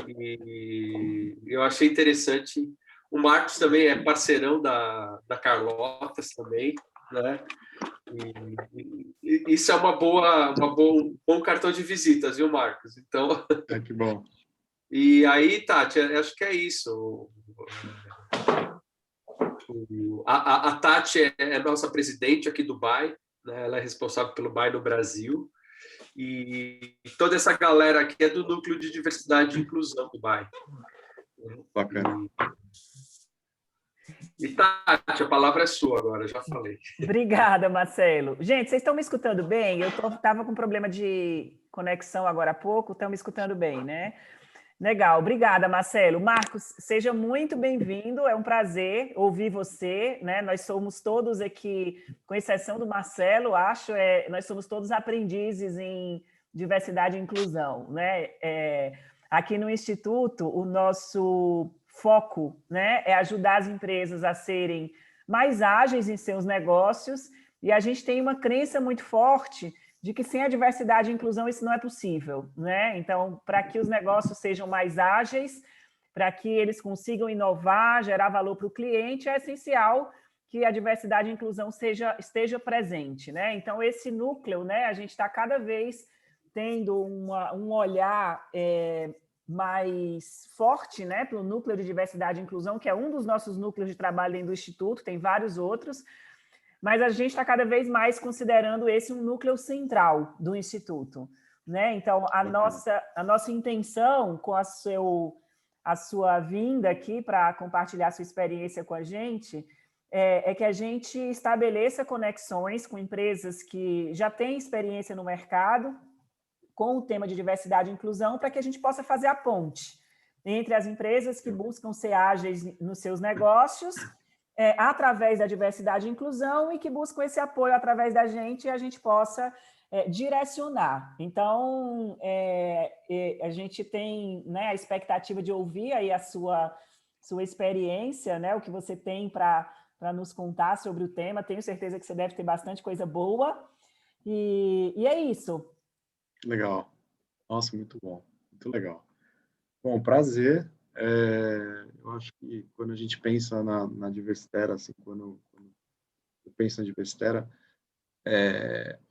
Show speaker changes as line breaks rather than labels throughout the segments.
E eu achei interessante. O Marcos também é parceirão da Carlotas também, né? E isso é um bom cartão de visitas, viu, Marcos? Então,
Que bom.
e aí, Tati, acho que é isso. A Tati é nossa presidente aqui do BAE, né? Ela é responsável pelo BAE no Brasil. E toda essa galera aqui é do Núcleo de Diversidade e Inclusão do BAE.
Bacana.
E Tati, a palavra é sua agora, já falei.
Obrigada, Marcelo. Gente, vocês estão me escutando bem? Eu estava com problema de conexão agora há pouco, estão me escutando bem, né? Legal, obrigada, Marcelo. Marcos, seja muito bem-vindo, é um prazer ouvir você, né? Nós somos todos aqui, com exceção do Marcelo, acho, nós somos todos aprendizes em diversidade e inclusão, né? Aqui no Instituto, o nosso foco, né, é ajudar as empresas a serem mais ágeis em seus negócios, e a gente tem uma crença muito forte de que sem a diversidade e inclusão isso não é possível, né? Então, para que os negócios sejam mais ágeis, para que eles consigam inovar, gerar valor para o cliente, é essencial que a diversidade e inclusão esteja presente, né? Então, esse núcleo, né, a gente está cada vez tendo um olhar mais forte, né, para o núcleo de diversidade e inclusão, que é um dos nossos núcleos de trabalho dentro do Instituto, tem vários outros, mas a gente está cada vez mais considerando esse um núcleo central do Instituto, né? Então, a nossa intenção com a sua vinda aqui para compartilhar sua experiência com a gente é que a gente estabeleça conexões com empresas que já têm experiência no mercado com o tema de diversidade e inclusão, para que a gente possa fazer a ponte entre as empresas que buscam ser ágeis nos seus negócios através da diversidade e inclusão e que buscam esse apoio através da gente e a gente possa direcionar. Então, a gente tem, né, a expectativa de ouvir aí a sua experiência, né, o que você tem para nos contar sobre o tema. Tenho certeza que você deve ter bastante coisa boa. E é isso.
Legal. Nossa, muito bom. Muito legal. Bom, prazer. Eu acho que quando a gente pensa na Diverstera, assim, quando eu penso na Diverstera,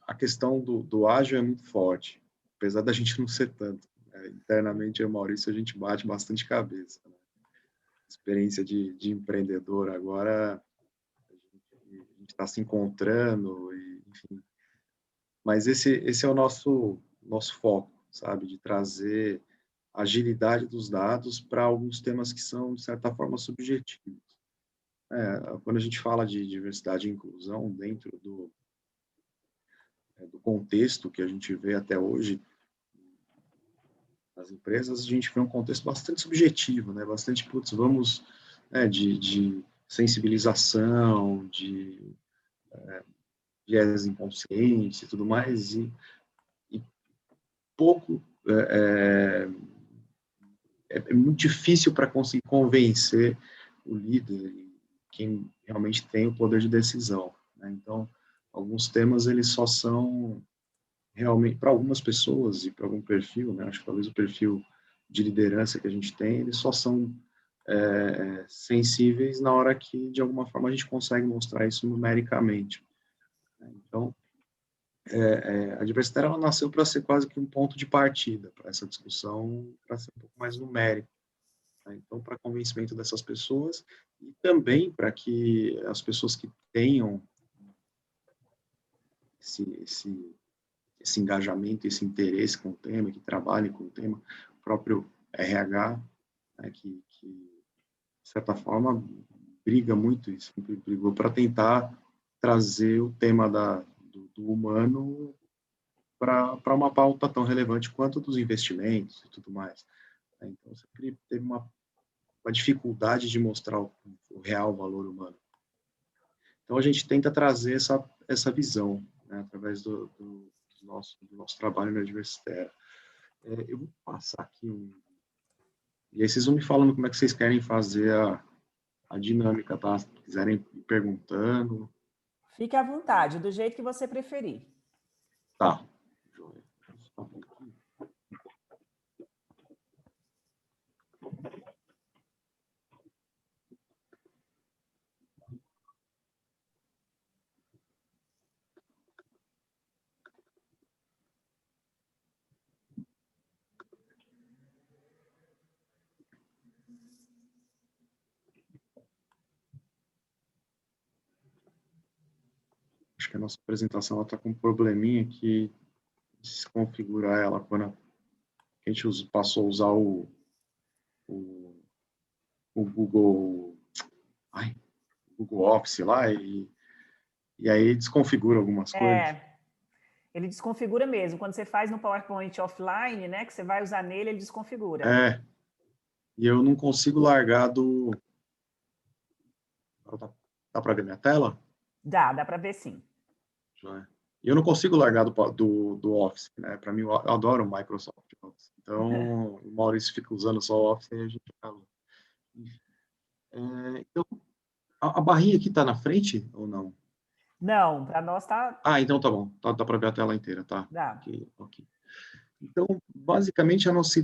a questão do ágil é muito forte, apesar da gente não ser tanto. Internamente, eu e o Maurício, a gente bate bastante cabeça. Né? Experiência de empreendedor agora, a gente está se encontrando, enfim. Mas esse é o nosso foco, sabe? De trazer agilidade dos dados para alguns temas que são, de certa forma, subjetivos. Quando a gente fala de diversidade e inclusão dentro do contexto que a gente vê até hoje nas empresas, a gente vê um contexto bastante subjetivo, né? Bastante, vamos de sensibilização, de viés inconsciente e tudo mais, e pouco é muito difícil para conseguir convencer o líder, quem realmente tem o poder de decisão. Né? Então, alguns temas eles só são realmente, para algumas pessoas e para algum perfil, né? Acho que talvez o perfil de liderança que a gente tem, eles só são sensíveis na hora que, de alguma forma, a gente consegue mostrar isso numericamente. Né? Então, a diversidade ela nasceu para ser quase que um ponto de partida para essa discussão, para ser um pouco mais numérico. Né? Então, para convencimento dessas pessoas e também para que as pessoas que tenham esse engajamento, esse interesse com o tema, que trabalhem com o tema, o próprio RH, né, que de certa forma briga muito, e sempre brigou para tentar trazer o tema do humano para uma pauta tão relevante quanto dos investimentos e tudo mais. Então, sempre teve uma dificuldade de mostrar o real valor humano. Então, a gente tenta trazer essa visão, né, através do nosso trabalho na Diverstera. Eu vou passar aqui E aí vocês vão me falando como é que vocês querem fazer a dinâmica, tá? Se quiserem ir perguntando.
Fique à vontade, do jeito que você preferir.
Tá. acho que a nossa apresentação está com um probleminha que desconfigura ela quando a gente passou a usar o, o Google, Google Office lá e aí desconfigura algumas coisas.
Ele desconfigura mesmo. Quando você faz no PowerPoint offline, né, que você vai usar nele, ele desconfigura.
E eu não consigo largar do... Dá para ver minha tela?
Dá para ver sim.
E eu não consigo largar do Office, né? Para mim, eu adoro o Microsoft Office. Então, o Maurício fica usando só o Office e a gente acaba. Então, a barrinha aqui está na frente ou não?
Não, para nós está...
Então tá bom. Dá para ver a tela inteira, tá?
Dá.
Ok. Então, basicamente, a nossa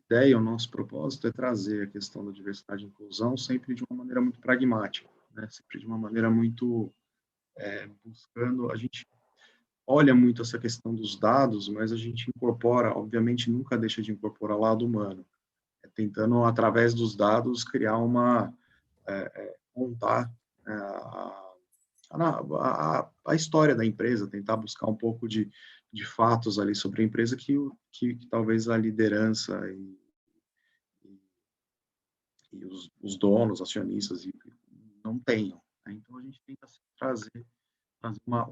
ideia, o nosso propósito é trazer a questão da diversidade e inclusão sempre de uma maneira muito pragmática, né? Sempre de uma maneira muito buscando... A gente olha muito essa questão dos dados, mas a gente incorpora, obviamente, nunca deixa de incorporar o lado humano, tentando, através dos dados, criar contar a história da empresa, tentar buscar um pouco de fatos ali sobre a empresa que talvez a liderança e os donos, acionistas, não tenham. Né? Então, a gente tenta trazer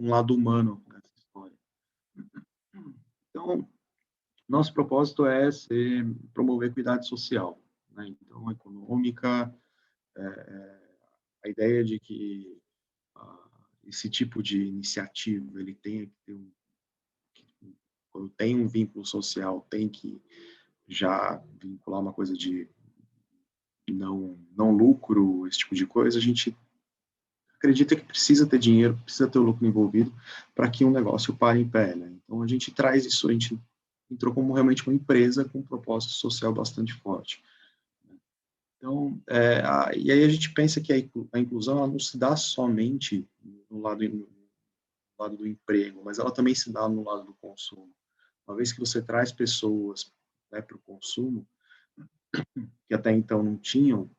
um lado humano nessa história. Então, nosso propósito é promover equidade social, né? Então, econômica, a ideia de que esse tipo de iniciativa ele tem que ter quando tem um vínculo social, tem que já vincular uma coisa de não lucro, esse tipo de coisa. A gente acredita que precisa ter dinheiro, precisa ter o lucro envolvido para que um negócio pare em pé, né? Então, a gente traz isso, a gente entrou como realmente uma empresa com um propósito social bastante forte. Então, e aí a gente pensa que a inclusão ela não se dá somente no lado do emprego, mas ela também se dá no lado do consumo. Uma vez que você traz pessoas, né, para o consumo, que até então não tinham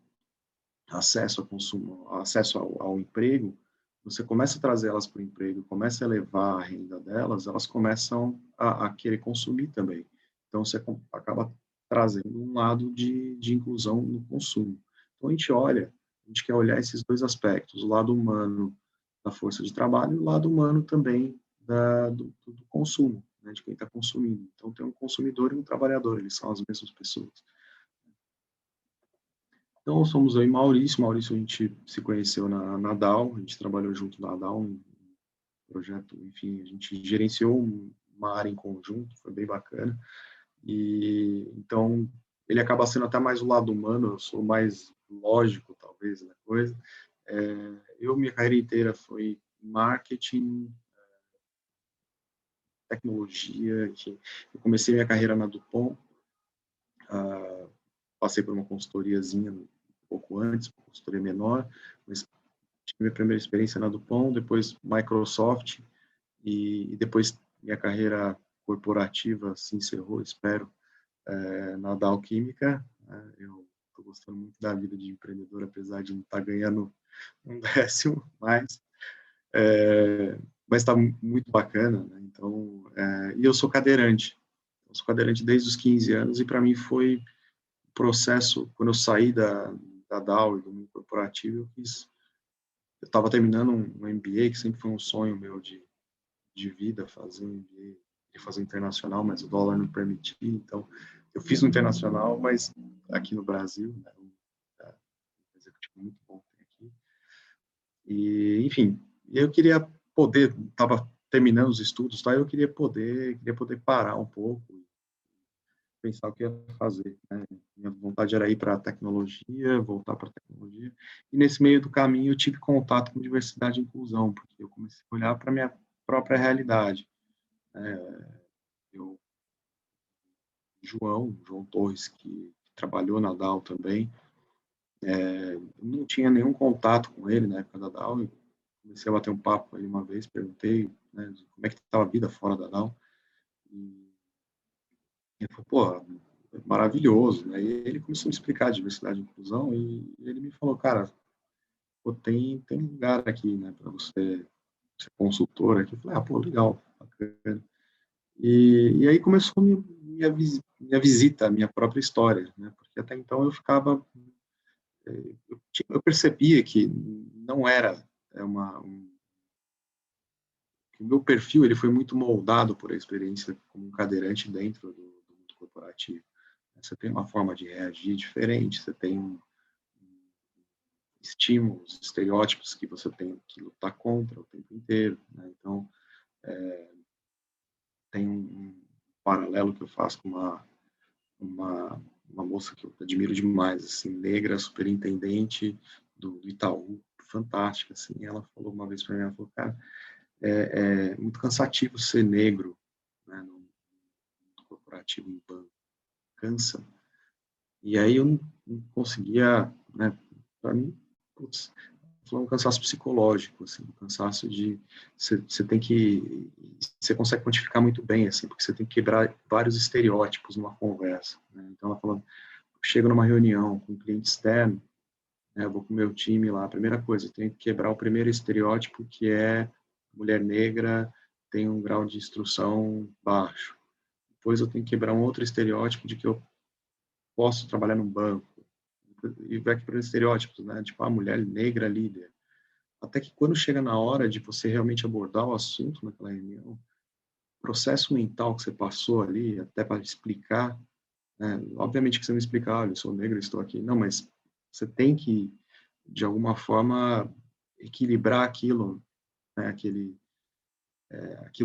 acesso ao consumo, acesso ao emprego, você começa a trazer elas para o emprego, começa a elevar a renda delas, elas começam a querer consumir também. Então, você acaba trazendo um lado de inclusão no consumo. Então, a gente quer olhar esses dois aspectos, o lado humano da força de trabalho e o lado humano também do consumo, né, de quem está consumindo. Então, tem um consumidor e um trabalhador, eles são as mesmas pessoas. Então, somos eu e Maurício. Maurício, a gente se conheceu na DAO, a gente trabalhou junto na DAO, um projeto, enfim, a gente gerenciou uma área em conjunto, foi bem bacana. E, então, ele acaba sendo até mais o lado humano, eu sou mais lógico, talvez, da coisa. Minha carreira inteira foi marketing, tecnologia, enfim. Eu comecei minha carreira na Dupont, passei por uma consultoriazinha um pouco antes, uma consultoria menor, mas tive minha primeira experiência na Dupont, depois Microsoft, e depois minha carreira corporativa se encerrou, espero, na Dow Química. Eu estou gostando muito da vida de empreendedor, apesar de não estar ganhando um décimo, mas está muito bacana, né? Então, e eu sou cadeirante desde os 15 anos, e para mim foi processo, quando eu saí da Dow e do mundo corporativo, eu estava terminando um MBA, que sempre foi um sonho meu de vida, fazer um MBA, de fazer internacional, mas o dólar não permitia, então eu fiz no internacional, mas aqui no Brasil, né, um executivo muito bom aqui, e enfim, eu queria poder, estava terminando os estudos, tá? Eu queria poder parar um pouco, pensar o que ia fazer, né? Minha vontade era ir para a tecnologia, voltar para a tecnologia, e nesse meio do caminho eu tive contato com diversidade e inclusão, porque eu comecei a olhar para a minha própria realidade. João Torres, que trabalhou na DAO também, não tinha nenhum contato com ele na época da DAO, eu comecei a bater um papo com ele uma vez, perguntei, né, como é que estava a vida fora da DAO, e ele falou, pô, maravilhoso, né? E ele começou a me explicar a diversidade e inclusão, e ele me falou, cara, pô, tem lugar aqui, né, para você ser consultor aqui. Eu falei, pô, legal, bacana. E aí começou minha visita, a minha própria história, né? Porque até então eu ficava, eu percebia que não era que o meu perfil ele foi muito moldado por a experiência como um cadeirante dentro do mundo corporativo. Você tem uma forma de reagir diferente, você tem estímulos, estereótipos que você tem que lutar contra o tempo inteiro, né? Então, tem um paralelo que eu faço com uma moça que eu admiro demais, assim, negra, superintendente do Itaú, fantástica, assim. Ela falou uma vez para mim, ela falou, cara, é muito cansativo ser negro, né, no corporativo, em banco, cansa. E aí eu não conseguia, né, para mim, putz, foi um cansaço psicológico, assim, um cansaço de você tem que você consegue quantificar muito bem, assim, porque você tem que quebrar vários estereótipos numa conversa, né? Então ela falou, chego numa reunião com um cliente externo, né, eu vou com o meu time lá, a primeira coisa, eu tenho que quebrar o primeiro estereótipo, que é mulher negra tem um grau de instrução baixo. Depois eu tenho que quebrar um outro estereótipo de que eu posso trabalhar num banco. E vai quebrando estereótipos, né? Tipo, a mulher negra líder. Até que quando chega na hora de você realmente abordar o assunto naquela reunião, o processo mental que você passou ali, até para explicar, né? Obviamente que você não explica, olha, eu sou negro, estou aqui. Não, mas você tem que, de alguma forma, equilibrar aquilo, né? Aquilo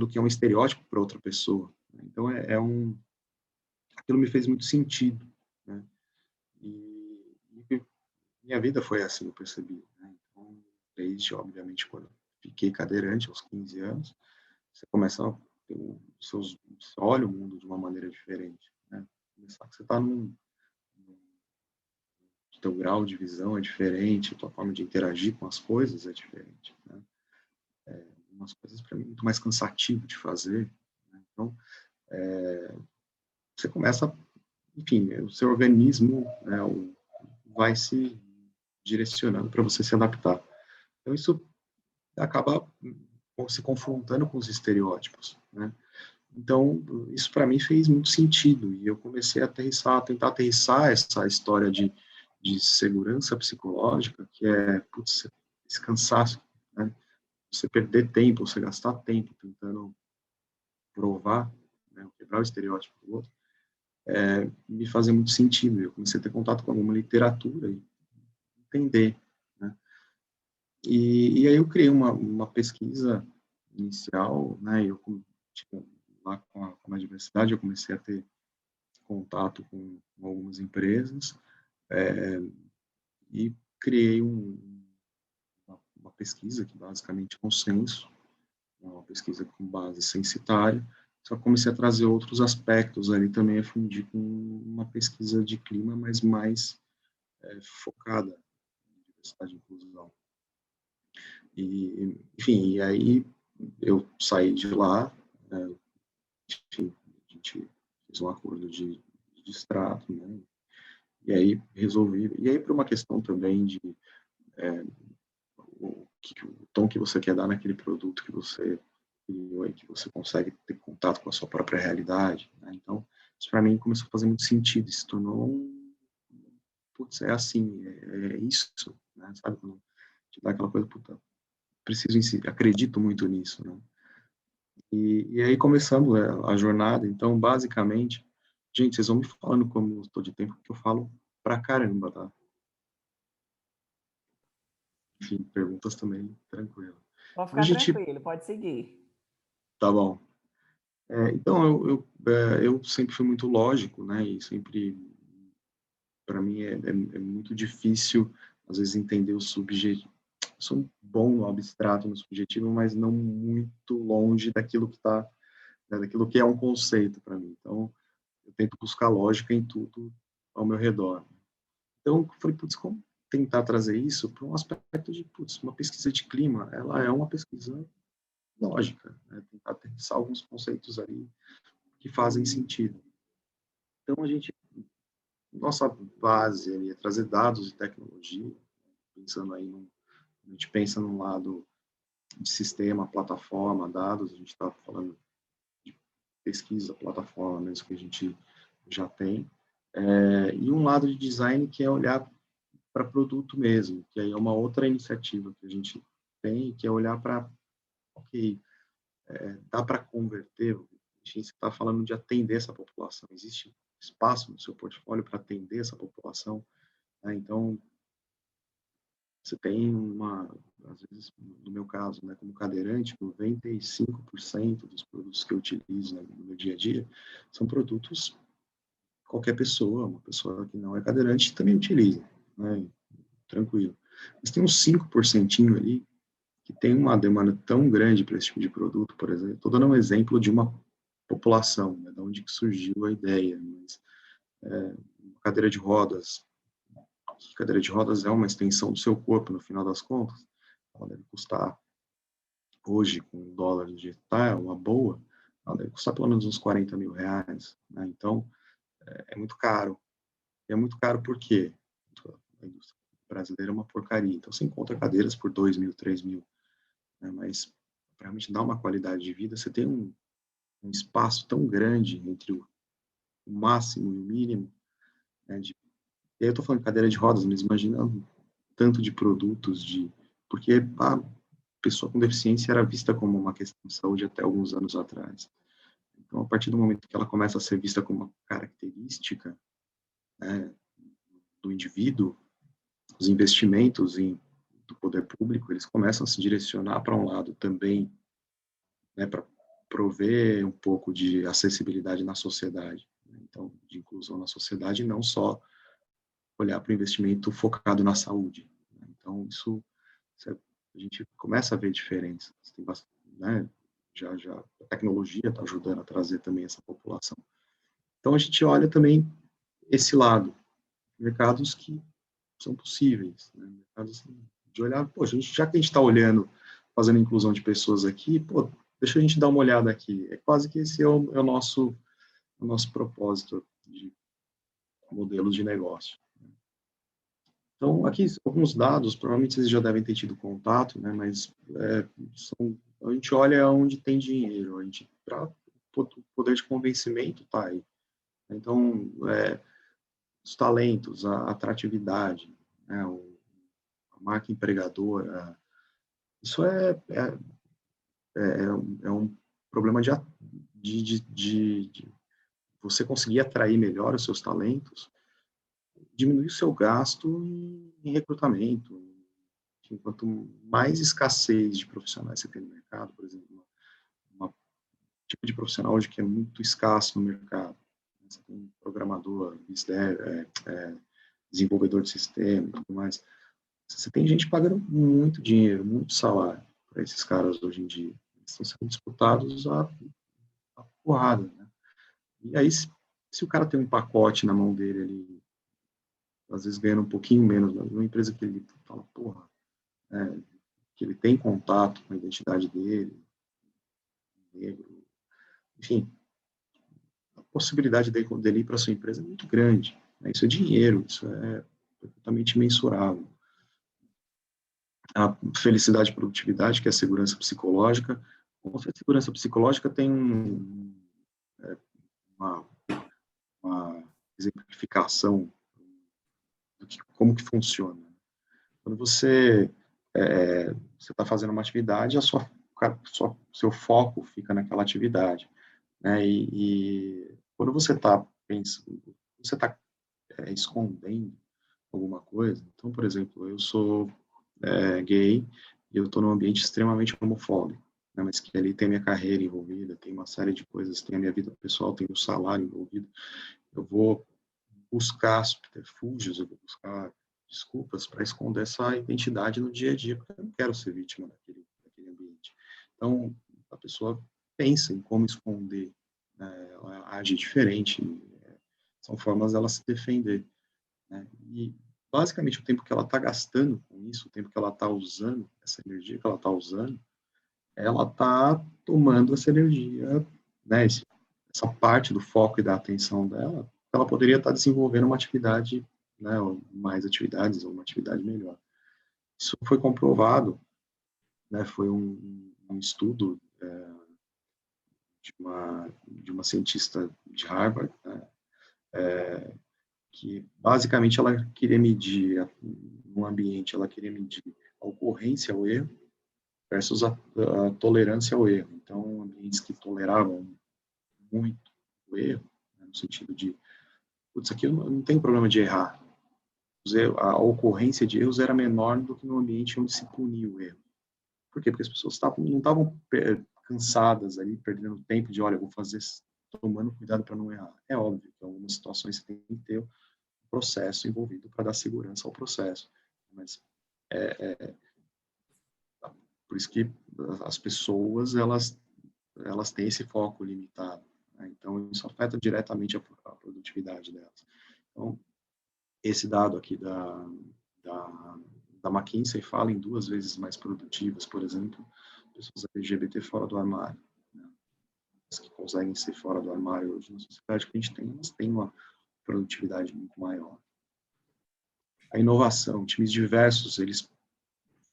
que é um estereótipo para outra pessoa. Então, aquilo me fez muito sentido, né? E minha vida foi assim, eu percebi, né? Então, desde, obviamente, quando eu fiquei cadeirante, aos 15 anos, você começa a ter você olha o mundo de uma maneira diferente, né? Começar que você está teu grau de visão é diferente, a tua forma de interagir com as coisas é diferente, né? Umas coisas para mim muito mais cansativo de fazer, né? Então, você começa, enfim, o seu organismo, né, vai se direcionando para você se adaptar. Então, isso acaba se confrontando com os estereótipos, né? Então, isso para mim fez muito sentido e eu comecei a tentar aterrissar essa história de segurança psicológica, que é, putz, esse cansaço, né? Você perder tempo, você gastar tempo tentando provar, né, quebrar o estereótipo do outro, me fazia muito sentido. Eu comecei a ter contato com alguma literatura e entender, né? E aí eu criei uma pesquisa inicial, né? Eu, tipo, lá com a diversidade, eu comecei a ter contato com algumas empresas e criei uma pesquisa que basicamente é consenso, uma pesquisa com base censitária, só comecei a trazer outros aspectos ali também, a fundir com uma pesquisa de clima, mas mais focada em diversidade e inclusão. E, enfim, e aí eu saí de lá, enfim, a gente fez um acordo de extrato, né? E aí resolvi, e aí por uma questão também de o tom que você quer dar naquele produto que você criou e que você consegue ter contato com a sua própria realidade, né? Então, isso para mim começou a fazer muito sentido, se tornou putz, é assim, é isso, né? Sabe, quando te dá aquela coisa, puta, acredito muito nisso, né? E aí começamos a jornada, então, basicamente, gente, vocês vão me falando como eu estou de tempo, porque eu falo pra caramba, tá? Enfim, perguntas também, tranquilo.
Pode
Então, a
ficar
gente,
tranquilo, pode seguir.
tá bom. Então, eu sempre fui muito lógico, né? E sempre, para mim, é muito difícil, às vezes, entender o subjetivo. Sou bom no abstrato, no subjetivo, mas não muito longe daquilo que tá, né, daquilo que é um conceito para mim. Então, eu tento buscar lógica em tudo ao meu redor. Então, eu falei, putz, como tentar trazer isso para um aspecto de, putz, uma pesquisa de clima, ela é uma pesquisa lógica, né? Tentar pensar alguns conceitos ali que fazem sentido. Então, nossa base ali é trazer dados e tecnologia, pensando aí a gente pensa num lado de sistema, plataforma, dados, a gente está falando de pesquisa, plataforma mesmo que a gente já tem, e um lado de design que é olhar para produto mesmo, que aí é uma outra iniciativa que a gente tem, que é olhar para, ok, dá para converter, a gente está falando de atender essa população, existe espaço no seu portfólio para atender essa população, né? Então, você tem às vezes, no meu caso, né, como cadeirante, 95% dos produtos que eu utilizo, né, no meu dia a dia são produtos qualquer pessoa, uma pessoa que não é cadeirante também utiliza, né, tranquilo. Mas tem uns 5% ali que tem uma demanda tão grande para esse tipo de produto, por exemplo. Estou dando um exemplo de uma população, né, de onde que surgiu a ideia, mas cadeira de rodas, cadeira de rodas é uma extensão do seu corpo, no final das contas, ela deve custar, hoje, com o dólar de tá, uma boa, ela deve custar pelo menos uns 40 mil reais, né? Então, é muito caro. E é muito caro por quê? A indústria brasileira é uma porcaria. Então, você encontra cadeiras por 2 mil, 3 mil, né? Mas, para realmente dar uma qualidade de vida, você tem um espaço tão grande entre o máximo e o mínimo, né? E aí eu estou falando de cadeira de rodas, mas imagina tanto de produtos, porque a pessoa com deficiência era vista como uma questão de saúde até alguns anos atrás. Então, a partir do momento que ela começa a ser vista como uma característica, né, do indivíduo, os investimentos do poder público, eles começam a se direcionar para um lado também, né, para prover um pouco de acessibilidade na sociedade, né? Então, de inclusão na sociedade, não só olhar para o investimento focado na saúde, né? Então, a gente começa a ver diferença. Tem bastante, né? Já a tecnologia está ajudando a trazer também essa população. Então, a gente olha também esse lado, mercados que são possíveis, né? Mercados de olhar, pô, já que a gente está olhando, fazendo inclusão de pessoas aqui, pô, deixa a gente dar uma olhada aqui. É quase que esse é o nosso propósito de modelos de negócio. Então, aqui, alguns dados, provavelmente vocês já devem ter tido contato, né, mas a gente olha onde tem dinheiro, o poder de convencimento está aí. Então, os talentos, a atratividade, né, a marca empregadora, isso é um problema de você conseguir atrair melhor os seus talentos, diminuir o seu gasto em recrutamento. Quanto mais escassez de profissionais você tem no mercado, por exemplo, um tipo de profissional hoje que é muito escasso no mercado, você tem programador, desenvolvedor de sistema e tudo mais, você tem gente pagando muito dinheiro, muito salário para esses caras hoje em dia. Eles estão sendo disputados a porrada, né? E aí, se o cara tem um pacote na mão dele, ele às vezes ganhando um pouquinho menos, mas uma empresa que ele fala, porra, que ele tem contato com a identidade dele, negro, enfim, a possibilidade dele ir para sua empresa é muito grande, né? Isso é dinheiro, isso é totalmente mensurável. A felicidade e produtividade, que é a segurança psicológica. Com a segurança psicológica tem uma exemplificação de como que funciona. Quando você está fazendo uma atividade, seu foco fica naquela atividade, né? E quando você está pensando, você está escondendo alguma coisa. Então, por exemplo, eu sou gay e eu estou num ambiente extremamente homofóbico, né? Mas que ali tem minha carreira envolvida, tem uma série de coisas, tem a minha vida pessoal, tem o salário envolvido. Eu vou buscar subterfúgios, eu vou buscar desculpas para esconder essa identidade no dia a dia, porque eu não quero ser vítima daquele ambiente. Então, a pessoa pensa em como esconder, né? Ela age diferente, são formas dela se defender, né? E, basicamente, o tempo que ela está gastando com isso, o tempo que ela está usando, essa energia que ela está usando, ela está tomando essa energia, né? Essa parte do foco e da atenção dela, ela poderia estar desenvolvendo uma atividade, né, ou mais atividades, ou uma atividade melhor. Isso foi comprovado né, foi um estudo de uma cientista de Harvard, né, que basicamente ela queria medir, no ambiente, ela queria medir a ocorrência ao erro versus a tolerância ao erro. Então, ambientes que toleravam muito o erro, né, no sentido de, putz, aqui não tem problema de errar. A ocorrência de erros era menor do que no ambiente onde se punia o erro. Por quê? Porque as pessoas não estavam cansadas ali, perdendo tempo de, olha, vou fazer tomando cuidado para não errar. É óbvio que em algumas situações você tem que ter um processo envolvido para dar segurança ao processo. Mas por isso que as pessoas, elas têm esse foco limitado, né? Então, isso afeta diretamente a produtividade delas. Então, esse dado aqui da McKinsey fala em 2 vezes mais produtivas, por exemplo, pessoas LGBT fora do armário, né? As que conseguem ser fora do armário hoje na sociedade que a gente tem, elas têm uma produtividade muito maior. A inovação, times diversos, eles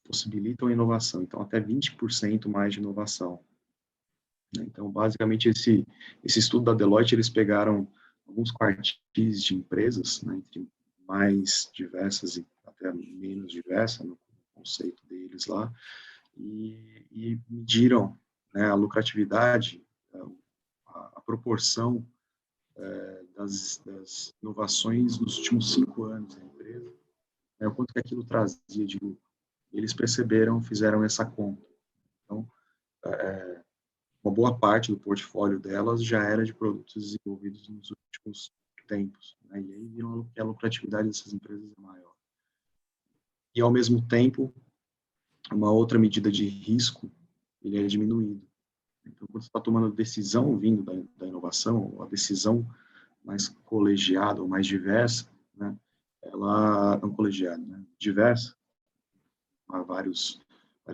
possibilitam a inovação, então até 20% mais de inovação. Então, basicamente, esse estudo da Deloitte, eles pegaram alguns quartis de empresas, né, entre mais diversas e até menos diversas, no conceito deles lá, e mediram, né, a lucratividade, a proporção das inovações nos últimos 5 anos da empresa, né, o quanto que aquilo trazia de lucro. Eles perceberam, fizeram essa conta. Então, uma boa parte do portfólio delas já era de produtos desenvolvidos nos últimos tempos, né? E aí viram que a lucratividade dessas empresas é maior. E, ao mesmo tempo, uma outra medida de risco, ele é diminuído. Então, quando você está tomando decisão vindo da inovação, a decisão mais colegiada ou mais diversa, né? Ela não colegiada, né? Diversa, há várias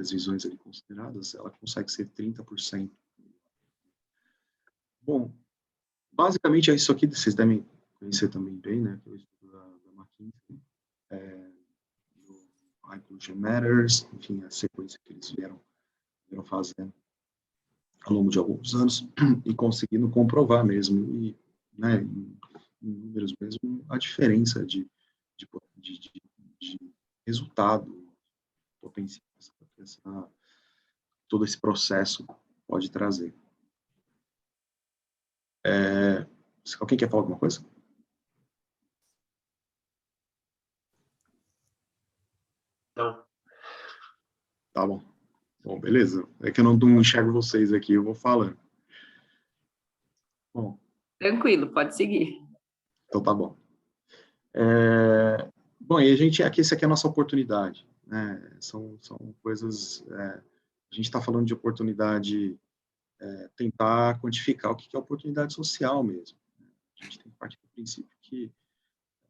visões ali consideradas, ela consegue ser 30%. Bom, basicamente é isso aqui, vocês devem conhecer também bem, né, que é o estudo da McKinsey, do Inclusion Matters, enfim, a sequência que eles vieram fazendo ao longo de alguns anos e conseguindo comprovar mesmo, e, né, em números mesmo, a diferença de resultado potencial que todo esse processo pode trazer. Alguém quer falar alguma coisa?
Não.
Tá bom. Bom, beleza. É que eu não enxergo vocês aqui, eu vou falando. Bom.
Tranquilo, pode seguir.
Então tá bom. Bom, e esse aqui é a nossa oportunidade, né? São coisas... a gente está falando de oportunidade, tentar quantificar o que é oportunidade social mesmo. A gente tem que partir do princípio que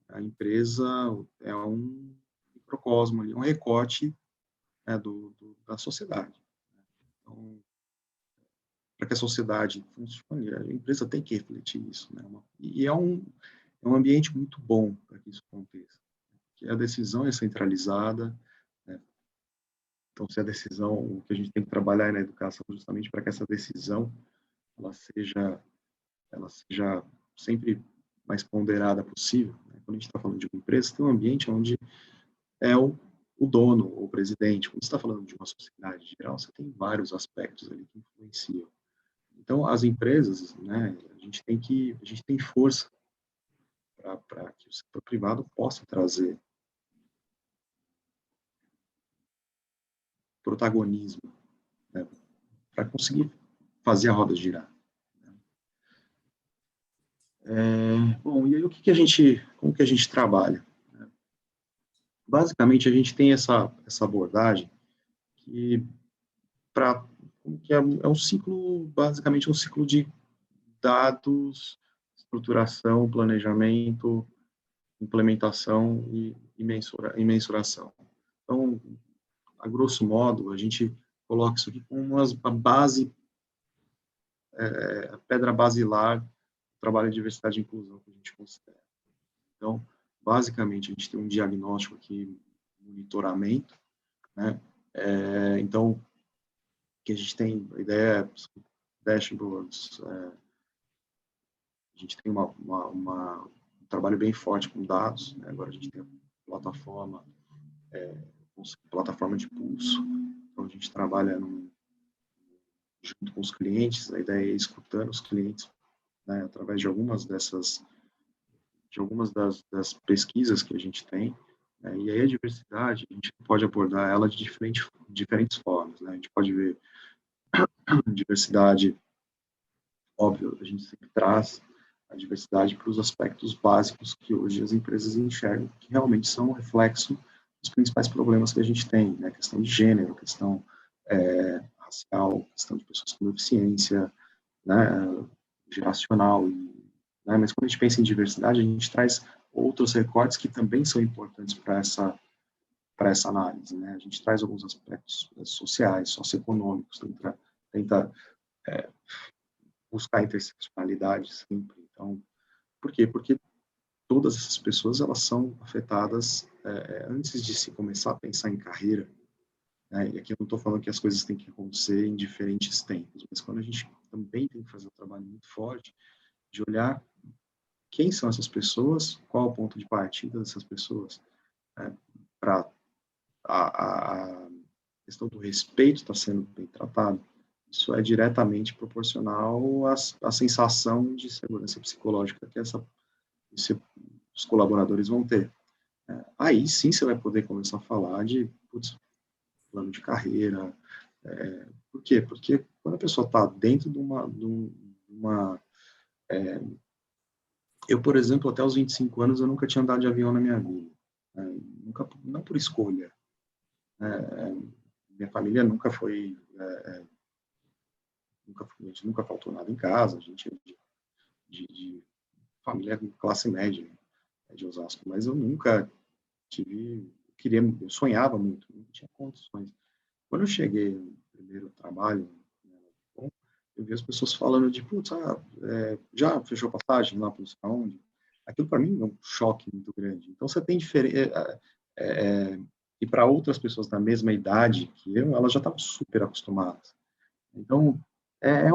a empresa é um microcosmo, um recorte, né, da sociedade. Então, para que a sociedade funcione, a empresa tem que refletir isso, né? E é um ambiente muito bom para que isso aconteça. Que a decisão é centralizada, né? Então, se a decisão, o que a gente tem que trabalhar é na educação justamente para que essa decisão ela seja sempre mais ponderada possível, né? Quando a gente está falando de uma empresa, tem um ambiente onde é o dono, ou o presidente. Quando você está falando de uma sociedade geral, você tem vários aspectos ali que influenciam. Então, as empresas, né, a gente tem força para que o setor privado possa trazer protagonismo, né, para conseguir fazer a roda girar. Bom, e aí como que a gente trabalha? Basicamente, a gente tem essa abordagem que é um ciclo, basicamente um ciclo de dados, estruturação, planejamento, implementação e mensuração. Então, a grosso modo, a gente coloca isso aqui como a base, a pedra basilar do trabalho de diversidade e inclusão que a gente considera. Então, basicamente, a gente tem um diagnóstico aqui, monitoramento, né? Então, que a gente tem, a ideia é dashboards, a gente tem um trabalho bem forte com dados, né? Agora a gente tem a plataforma de pulso, então a gente trabalha junto com os clientes, a ideia é ir escutando os clientes, né, através de algumas das pesquisas que a gente tem, né, e aí a diversidade, a gente pode abordar ela de diferentes formas, né, a gente pode ver diversidade, óbvio, a gente sempre traz a diversidade para os aspectos básicos que hoje as empresas enxergam, que realmente são um reflexo dos principais problemas que a gente tem, né, questão de gênero, questão racial, questão de pessoas com deficiência, né, geracional, né, mas quando a gente pensa em diversidade, a gente traz outros recortes que também são importantes para essa análise, né, a gente traz alguns aspectos sociais, socioeconômicos, tenta buscar interseccionalidade sempre. Então, por quê? Porque todas essas pessoas, elas são afetadas antes de se começar a pensar em carreira, né? E aqui eu não estou falando que as coisas têm que acontecer em diferentes tempos, mas quando a gente também tem que fazer um trabalho muito forte de olhar quem são essas pessoas, qual é o ponto de partida dessas pessoas, né? Para a questão do respeito estar sendo bem tratado, isso é diretamente proporcional à sensação de segurança psicológica que os colaboradores vão ter. Aí sim você vai poder começar a falar de plano de carreira. Por quê? Porque quando a pessoa está dentro de uma eu, por exemplo, até os 25 anos, eu nunca tinha andado de avião na minha vida. Nunca, não por escolha. Minha família nunca foi... a gente nunca faltou nada em casa, a gente é de família classe média, de Osasco, mas eu nunca eu sonhava muito, não tinha condições. Quando eu cheguei no primeiro trabalho, né, eu vi as pessoas falando de, putz, já fechou passagem lá para não sei aonde. Aquilo para mim é um choque muito grande. Então você tem diferença. E para outras pessoas da mesma idade que eu, elas já estavam super acostumadas. Então, é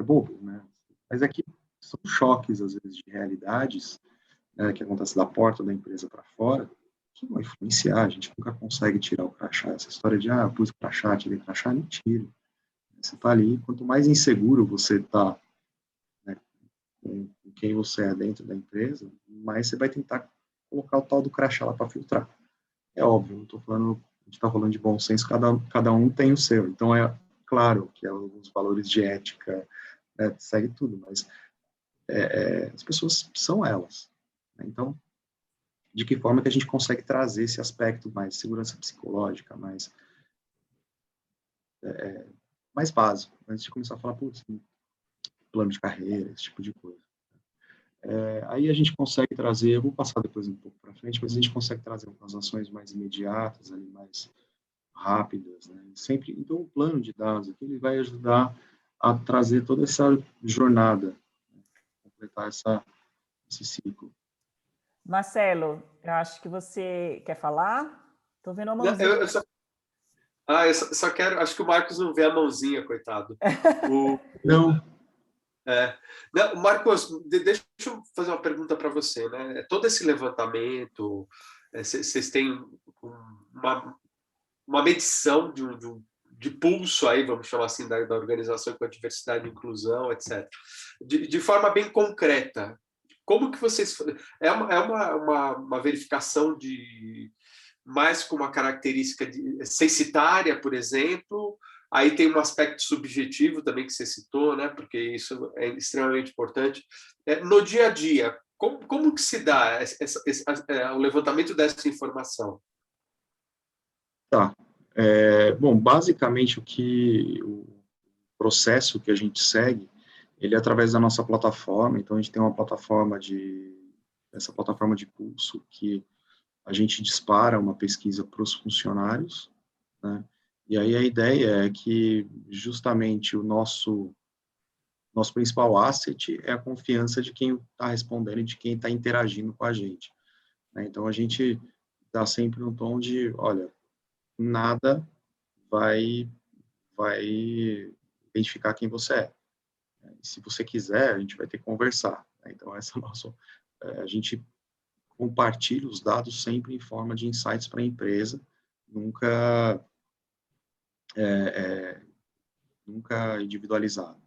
bobo, né? Mas aqui são choques, às vezes, de realidades que acontecem da porta da empresa para fora, que vão influenciar. A gente nunca consegue tirar o crachá. Essa história de, pus crachá, tirei crachá, mentira. Você está ali, quanto mais inseguro você está, né, com quem você é dentro da empresa, mais você vai tentar colocar o tal do crachá lá para filtrar. É óbvio, não estou falando, a gente está falando de bom senso, cada um tem o seu. Então, é claro que alguns valores de ética, né, segue tudo, mas as pessoas são elas. Né? Então, de que forma que a gente consegue trazer esse aspecto mais de segurança psicológica, mais básico, antes de começar a falar, putz, plano de carreira, esse tipo de coisa. Aí a gente consegue trazer, eu vou passar depois um pouco para frente, mas a gente consegue trazer umas ações mais imediatas, ali, mais rápidas, né? Sempre, então o plano de dados aqui, ele vai ajudar a trazer toda essa jornada, né? Completar esse ciclo.
Marcelo, eu acho que você quer falar? Estou vendo uma mãozinha.
Eu só quero... Acho que o Marcos não vê a mãozinha, coitado.
Não.
Não, Marcos, deixa eu fazer uma pergunta para você. Né? Todo esse levantamento, vocês têm uma medição de pulso, aí, vamos chamar assim, da organização com a diversidade e inclusão, etc. De forma bem concreta, como que vocês... É uma verificação mais com uma característica censitária, por exemplo, aí tem um aspecto subjetivo também que você citou, né? Porque isso é extremamente importante. No dia a dia, como que se dá o levantamento dessa informação?
Tá. Bom, basicamente o processo que a gente segue, ele é através da nossa plataforma. Então a gente tem essa plataforma de pulso que a gente dispara uma pesquisa para os funcionários, né? E aí a ideia é que justamente o nosso principal asset é a confiança de quem está respondendo e de quem está interagindo com a gente, né? Então a gente dá sempre um tom de, olha, nada vai vai identificar quem você é. E se você quiser, a gente vai ter que conversar. Então, a gente compartilha os dados sempre em forma de insights para a empresa, nunca nunca individualizado.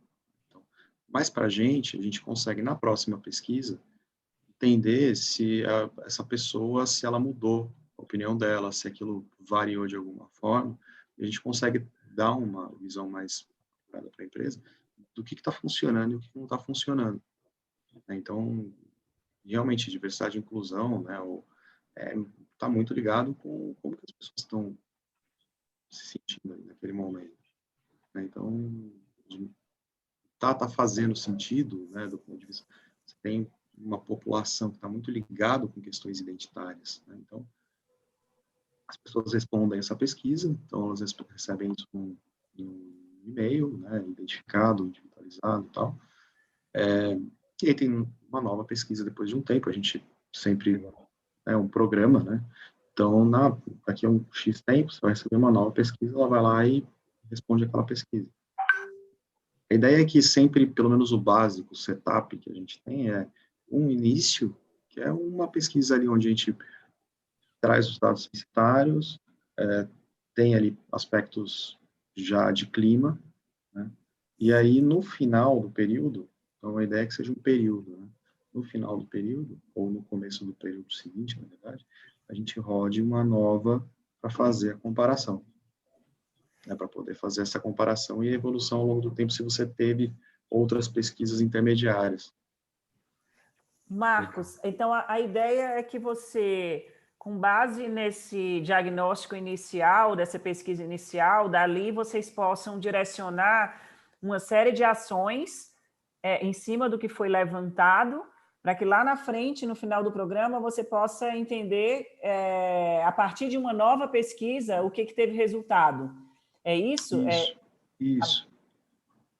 Então, mas para a gente consegue, na próxima pesquisa, entender se essa pessoa, se ela mudou a opinião dela, se aquilo variou de alguma forma, e a gente consegue dar uma visão mais para a empresa do que está funcionando e o que não está funcionando. Então, realmente, diversidade e inclusão, né, está muito ligado com como que as pessoas estão se sentindo ali naquele momento. Né? Então, tá fazendo sentido, né, do ponto de vista, você tem uma população que está muito ligado com questões identitárias, né? Então, as pessoas respondem essa pesquisa, então elas recebem isso um e-mail, né, identificado, individualizado e tal, e aí tem uma nova pesquisa depois de um tempo, a gente sempre um programa, né, então daqui a um X tempo você vai receber uma nova pesquisa, ela vai lá e responde aquela pesquisa. A ideia é que sempre, pelo menos o básico, o setup que a gente tem é um início, que é uma pesquisa ali onde a gente traz os dados censitários, tem ali aspectos já de clima, né? E aí no final do período, então a ideia é que seja um período, né? No final do período, ou no começo do período seguinte, na verdade, a gente rode uma nova para fazer a comparação. Para poder fazer essa comparação e evolução ao longo do tempo, se você teve outras pesquisas intermediárias.
Marcos, então a ideia é que você, com base nesse diagnóstico inicial, dessa pesquisa inicial, dali vocês possam direcionar uma série de ações em cima do que foi levantado, para que lá na frente, no final do programa, você possa entender, a partir de uma nova pesquisa, o que teve resultado. É isso?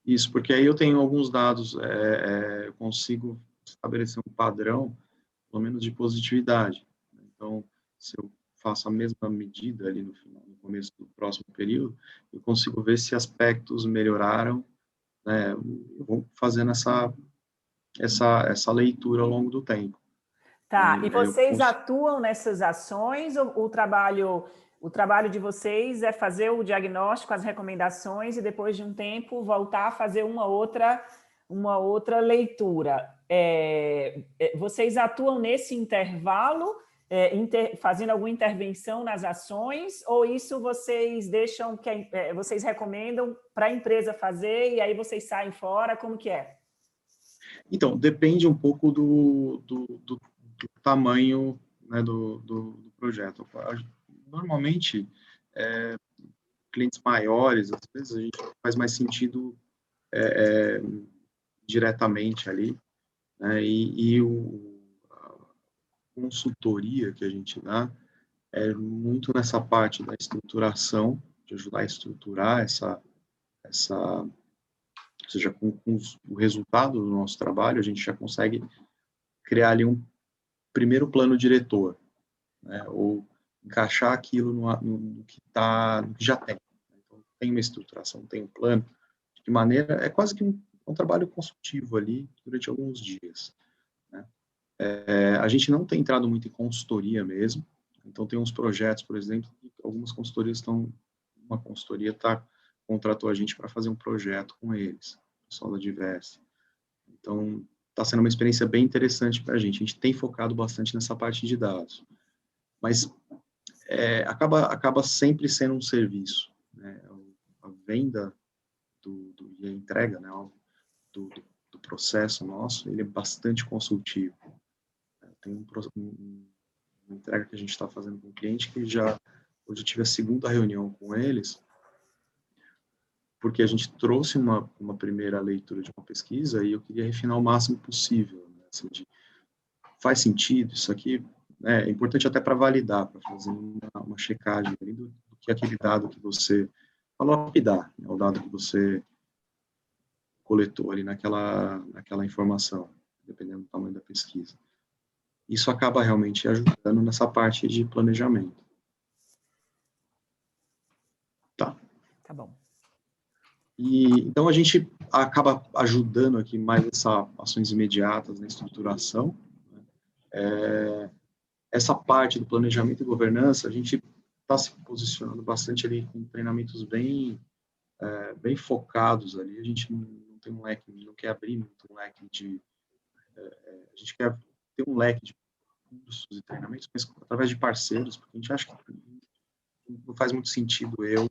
Isso, porque aí eu tenho alguns dados, eu consigo estabelecer um padrão, pelo menos de positividade. Então, se eu faço a mesma medida ali no começo do próximo período, eu consigo ver se aspectos melhoraram, né? Eu vou fazendo essa leitura ao longo do tempo.
Tá, e vocês atuam nessas ações, ou o trabalho de vocês é fazer o diagnóstico, as recomendações, e depois de um tempo voltar a fazer uma outra leitura? Vocês atuam nesse intervalo, fazendo alguma intervenção nas ações, ou isso vocês deixam, vocês recomendam para a empresa fazer e aí vocês saem fora? Como que é?
Então, depende um pouco do tamanho, né, do projeto. Normalmente, clientes maiores, às vezes a gente faz mais sentido diretamente ali, né, e a consultoria que a gente dá é muito nessa parte da estruturação, de ajudar a estruturar ou seja, com o resultado do nosso trabalho, a gente já consegue criar ali um primeiro plano diretor, né, ou encaixar aquilo no que já tem. Então, tem uma estruturação, tem um plano, de que maneira, é quase que um trabalho consultivo ali durante alguns dias. Né? A gente não tem entrado muito em consultoria mesmo, então tem uns projetos, por exemplo, que algumas consultorias uma consultoria contratou a gente para fazer um projeto com eles, o pessoal da Diverse. Então, está sendo uma experiência bem interessante para a gente tem focado bastante nessa parte de dados, mas acaba sempre sendo um serviço, né? A venda e a entrega, né, do processo nosso, ele é bastante consultivo. Tem uma entrega que a gente está fazendo com o cliente que hoje eu tive a segunda reunião com eles, porque a gente trouxe uma primeira leitura de uma pesquisa e eu queria refinar o máximo possível, né, assim, faz sentido isso aqui, né, é importante até para validar, para fazer uma checagem ali do que aquele dado que você falou lapidar, né, o dado que você coletou ali naquela informação, dependendo do tamanho da pesquisa. Isso acaba realmente ajudando nessa parte de planejamento.
Tá bom.
Então, a gente acaba ajudando aqui mais essas ações imediatas na estruturação. Essa parte do planejamento e governança, a gente está se posicionando bastante ali com treinamentos bem focados ali. A gente não tem um leque, não quer abrir muito um leque a gente quer ter um leque de cursos e treinamentos, mas através de parceiros, porque a gente acha que não faz muito sentido eu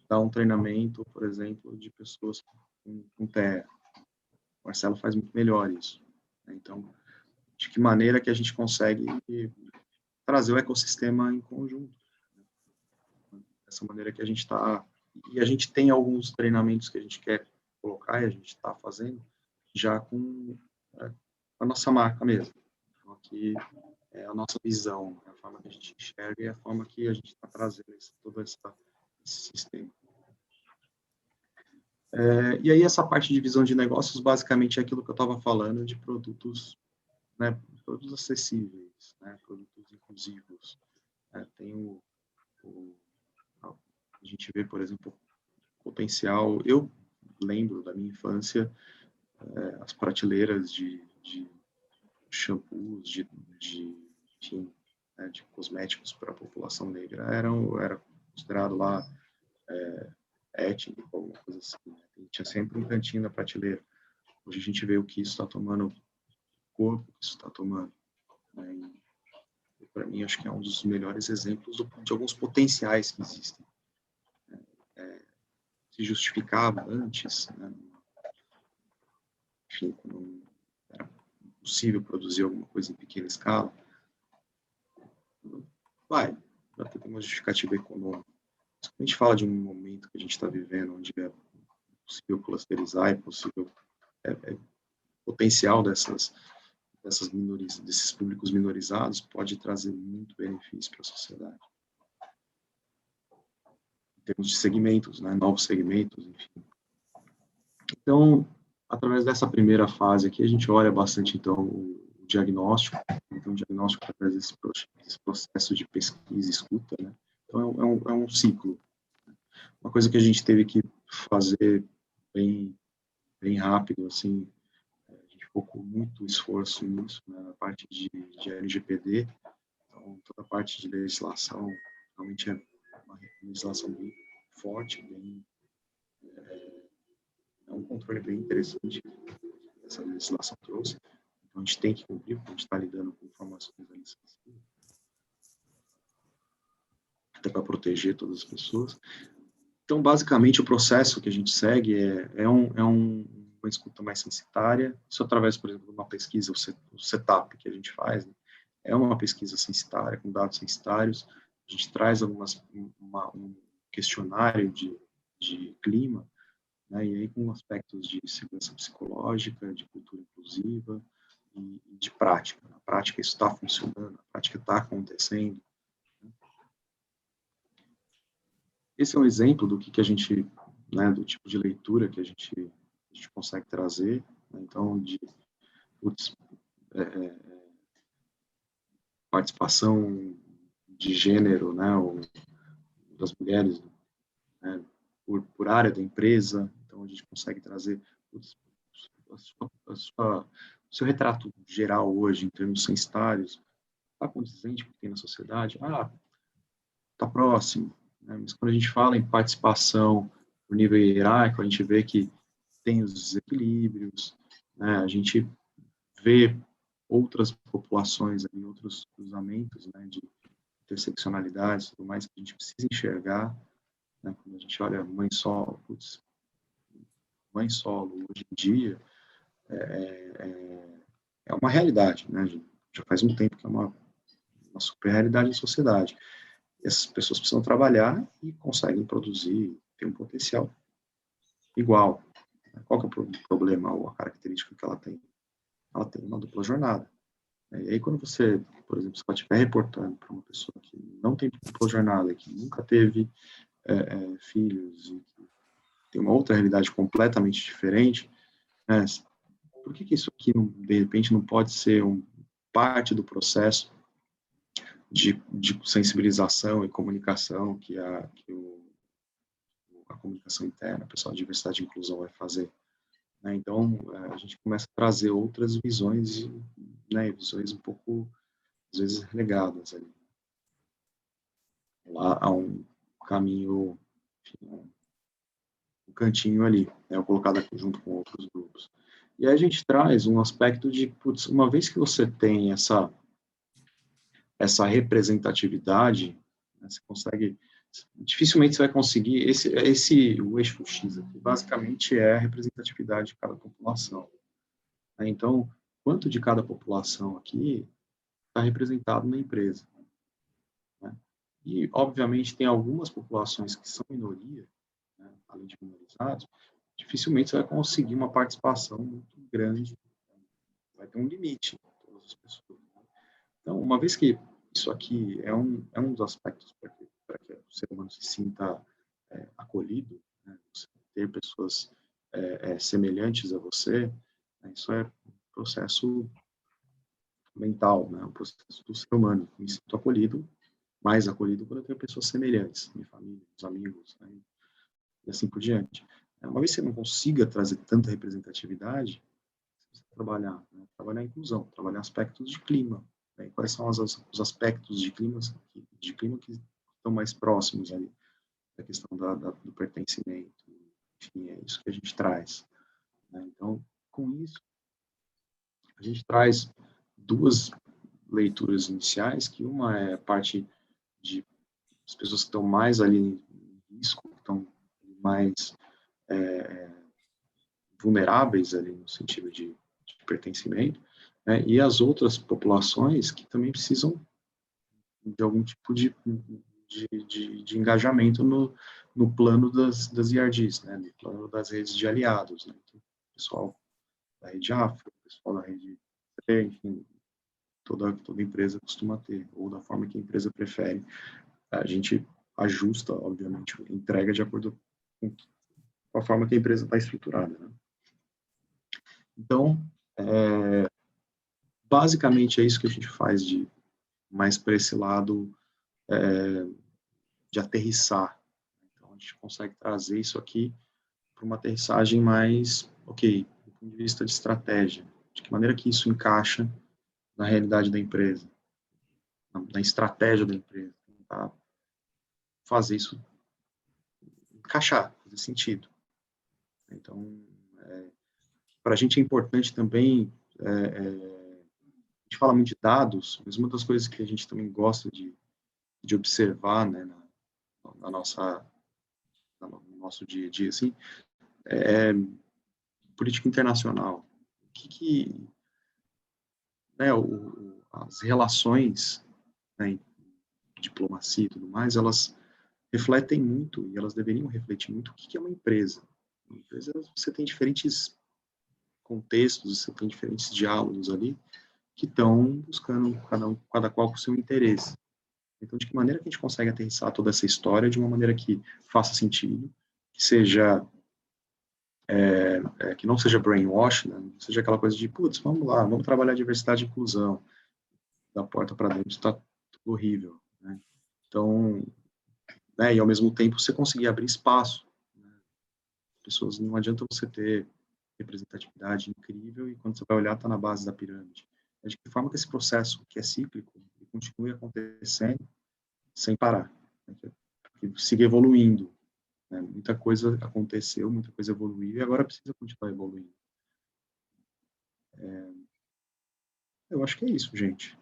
dar um treinamento, por exemplo, de pessoas com TEA. O Marcelo faz muito melhor isso. Então, de que maneira que a gente consegue trazer o ecossistema em conjunto. Dessa maneira que a gente está... E a gente tem alguns treinamentos que a gente quer colocar e a gente está fazendo já com a nossa marca mesmo. Então, aqui é a nossa visão, a forma que a gente enxerga e a forma que a gente está trazendo todo esse sistema. E aí essa parte de visão de negócios, basicamente, é aquilo que eu estava falando de produtos, né, produtos acessíveis, né, produtos inclusivos. Tem a gente vê, por exemplo, potencial. Eu lembro da minha infância, as prateleiras de shampoos, enfim, de cosméticos para a população negra era considerado lá étnico, alguma coisa assim. Tinha sempre um cantinho na prateleira. Hoje a gente vê o que isso está tomando, o corpo que isso está tomando. E para mim, acho que é um dos melhores exemplos de alguns potenciais que existem. Se justificava antes, né? Enfim, não era possível produzir alguma coisa em pequena escala. Vai ter uma justificativa econômica. Quando a gente fala de um momento que a gente está vivendo, onde é possível clusterizar, é possível potencial desses públicos minorizados pode trazer muito benefício para a sociedade. Em termos de segmentos, né, novos segmentos, enfim. Então, através dessa primeira fase aqui, a gente olha bastante, então, o diagnóstico. Então, o diagnóstico através desse processo de pesquisa e escuta, né? Então, é um ciclo. Uma coisa que a gente teve que fazer bem rápido, assim, a gente focou muito esforço nisso, né, na parte de LGPD. Então, toda a parte de legislação, realmente é uma legislação bem forte, é um controle bem interessante que essa legislação trouxe. Então, a gente tem que cumprir, porque a gente está lidando com informações ali sensíveis, até para proteger todas as pessoas. Então, basicamente, o processo que a gente segue é uma escuta mais censitária, isso através, por exemplo, de uma pesquisa, o setup que a gente faz, né? É uma pesquisa censitária, com dados censitários, a gente traz um questionário de clima, né, e aí com aspectos de segurança psicológica, de cultura inclusiva e de prática. Na prática isso está funcionando, a prática está acontecendo. Esse é um exemplo do que a gente, né, do tipo de leitura que a gente consegue trazer, né? Então, participação de gênero, né, das mulheres, né, por área da empresa. Então, a gente consegue trazer o seu retrato geral hoje, em termos censitários, está condizente com o que tem na sociedade? Está próximo. Né? Mas quando a gente fala em participação no nível hierárquico, a gente vê que tem os desequilíbrios, né? A gente vê outras populações, ali, outros cruzamentos, né, de interseccionalidades, tudo mais, que a gente precisa enxergar, né? Quando a gente olha mãe solo, hoje em dia, é uma realidade, né? Já faz um tempo que é uma super realidade da sociedade. E essas pessoas precisam trabalhar e conseguem produzir, ter um potencial igual. Qual que é o problema ou a característica que ela tem? Ela tem uma dupla jornada. E aí, quando você, por exemplo, se ela estiver reportando para uma pessoa que não tem dupla jornada, que nunca teve filhos e que tem uma outra realidade completamente diferente, né, por que isso aqui, de repente, não pode ser parte do processo de sensibilização e comunicação que a comunicação interna, o pessoal de diversidade e inclusão vai fazer. Né? Então, a gente começa a trazer outras visões, né, visões um pouco, às vezes, renegadas ali. Lá há um caminho, enfim, um cantinho ali, né, colocado aqui junto com outros grupos. E aí a gente traz um aspecto de, putz, uma vez que você tem essa representatividade, né, você consegue, dificilmente você vai conseguir, o eixo X aqui, basicamente é a representatividade de cada população. Né? Então, quanto de cada população aqui está representado na empresa? Né? E, obviamente, tem algumas populações que são minoria, né, além de minorizados, dificilmente você vai conseguir uma participação muito grande, vai ter um limite em todas as pessoas. Né? Então, uma vez que isso aqui é um dos aspectos para que o ser humano se sinta acolhido, né? Você ter pessoas semelhantes a você, né? Isso é um processo mental, né? Um processo do ser humano. Eu me sinto acolhido, mais acolhido quando eu tenho pessoas semelhantes, minha família, os amigos, né? E assim por diante. Uma vez que você não consiga trazer tanta representatividade, você trabalhar a inclusão, trabalhar aspectos de clima. Né? Quais são os aspectos de clima que estão mais próximos ali da questão do pertencimento. Enfim, é isso que a gente traz. Né? Então, com isso, a gente traz duas leituras iniciais, que uma é a parte de as pessoas que estão mais ali em risco, que estão mais vulneráveis ali no sentido de pertencimento, né? E as outras populações que também precisam de algum tipo de engajamento no plano das IRDs, né? No plano das redes de aliados. Né? Então, o pessoal da rede Afro, o pessoal da rede C, enfim, toda empresa costuma ter, ou da forma que a empresa prefere. A gente ajusta, obviamente, a entrega de acordo com a forma que a empresa está estruturada. Né? Então, basicamente é isso que a gente faz de mais para esse lado de aterrissar. Então, a gente consegue trazer isso aqui para uma aterrissagem mais, ok, do ponto de vista de estratégia, de que maneira que isso encaixa na realidade da empresa, na estratégia da empresa, tentar fazer isso encaixar, fazer sentido. Então, para a gente é importante também, a gente fala muito de dados, mas uma das coisas que a gente também gosta de observar, né, no nosso dia a dia, assim, é política internacional. Né, as relações, né, diplomacia e tudo mais, elas refletem muito, e elas deveriam refletir muito, o que é uma empresa. Uma empresa, você tem diferentes contextos, você tem diferentes diálogos ali, que estão buscando, cada qual com o seu interesse. Então, de que maneira que a gente consegue aterrissar toda essa história de uma maneira que faça sentido, que seja, que não seja brainwash, né? Não seja aquela coisa de, putz, vamos lá, vamos trabalhar diversidade e inclusão, da porta para dentro está tudo horrível, né? Então, né, e ao mesmo tempo você conseguir abrir espaço, né? Pessoas, não adianta você ter representatividade incrível e quando você vai olhar está na base da pirâmide. É de que forma que esse processo, que é cíclico, continue acontecendo sem parar, né? Que siga evoluindo, né? Muita coisa aconteceu, muita coisa evoluiu e agora precisa continuar evoluindo. Eu acho que é isso, gente.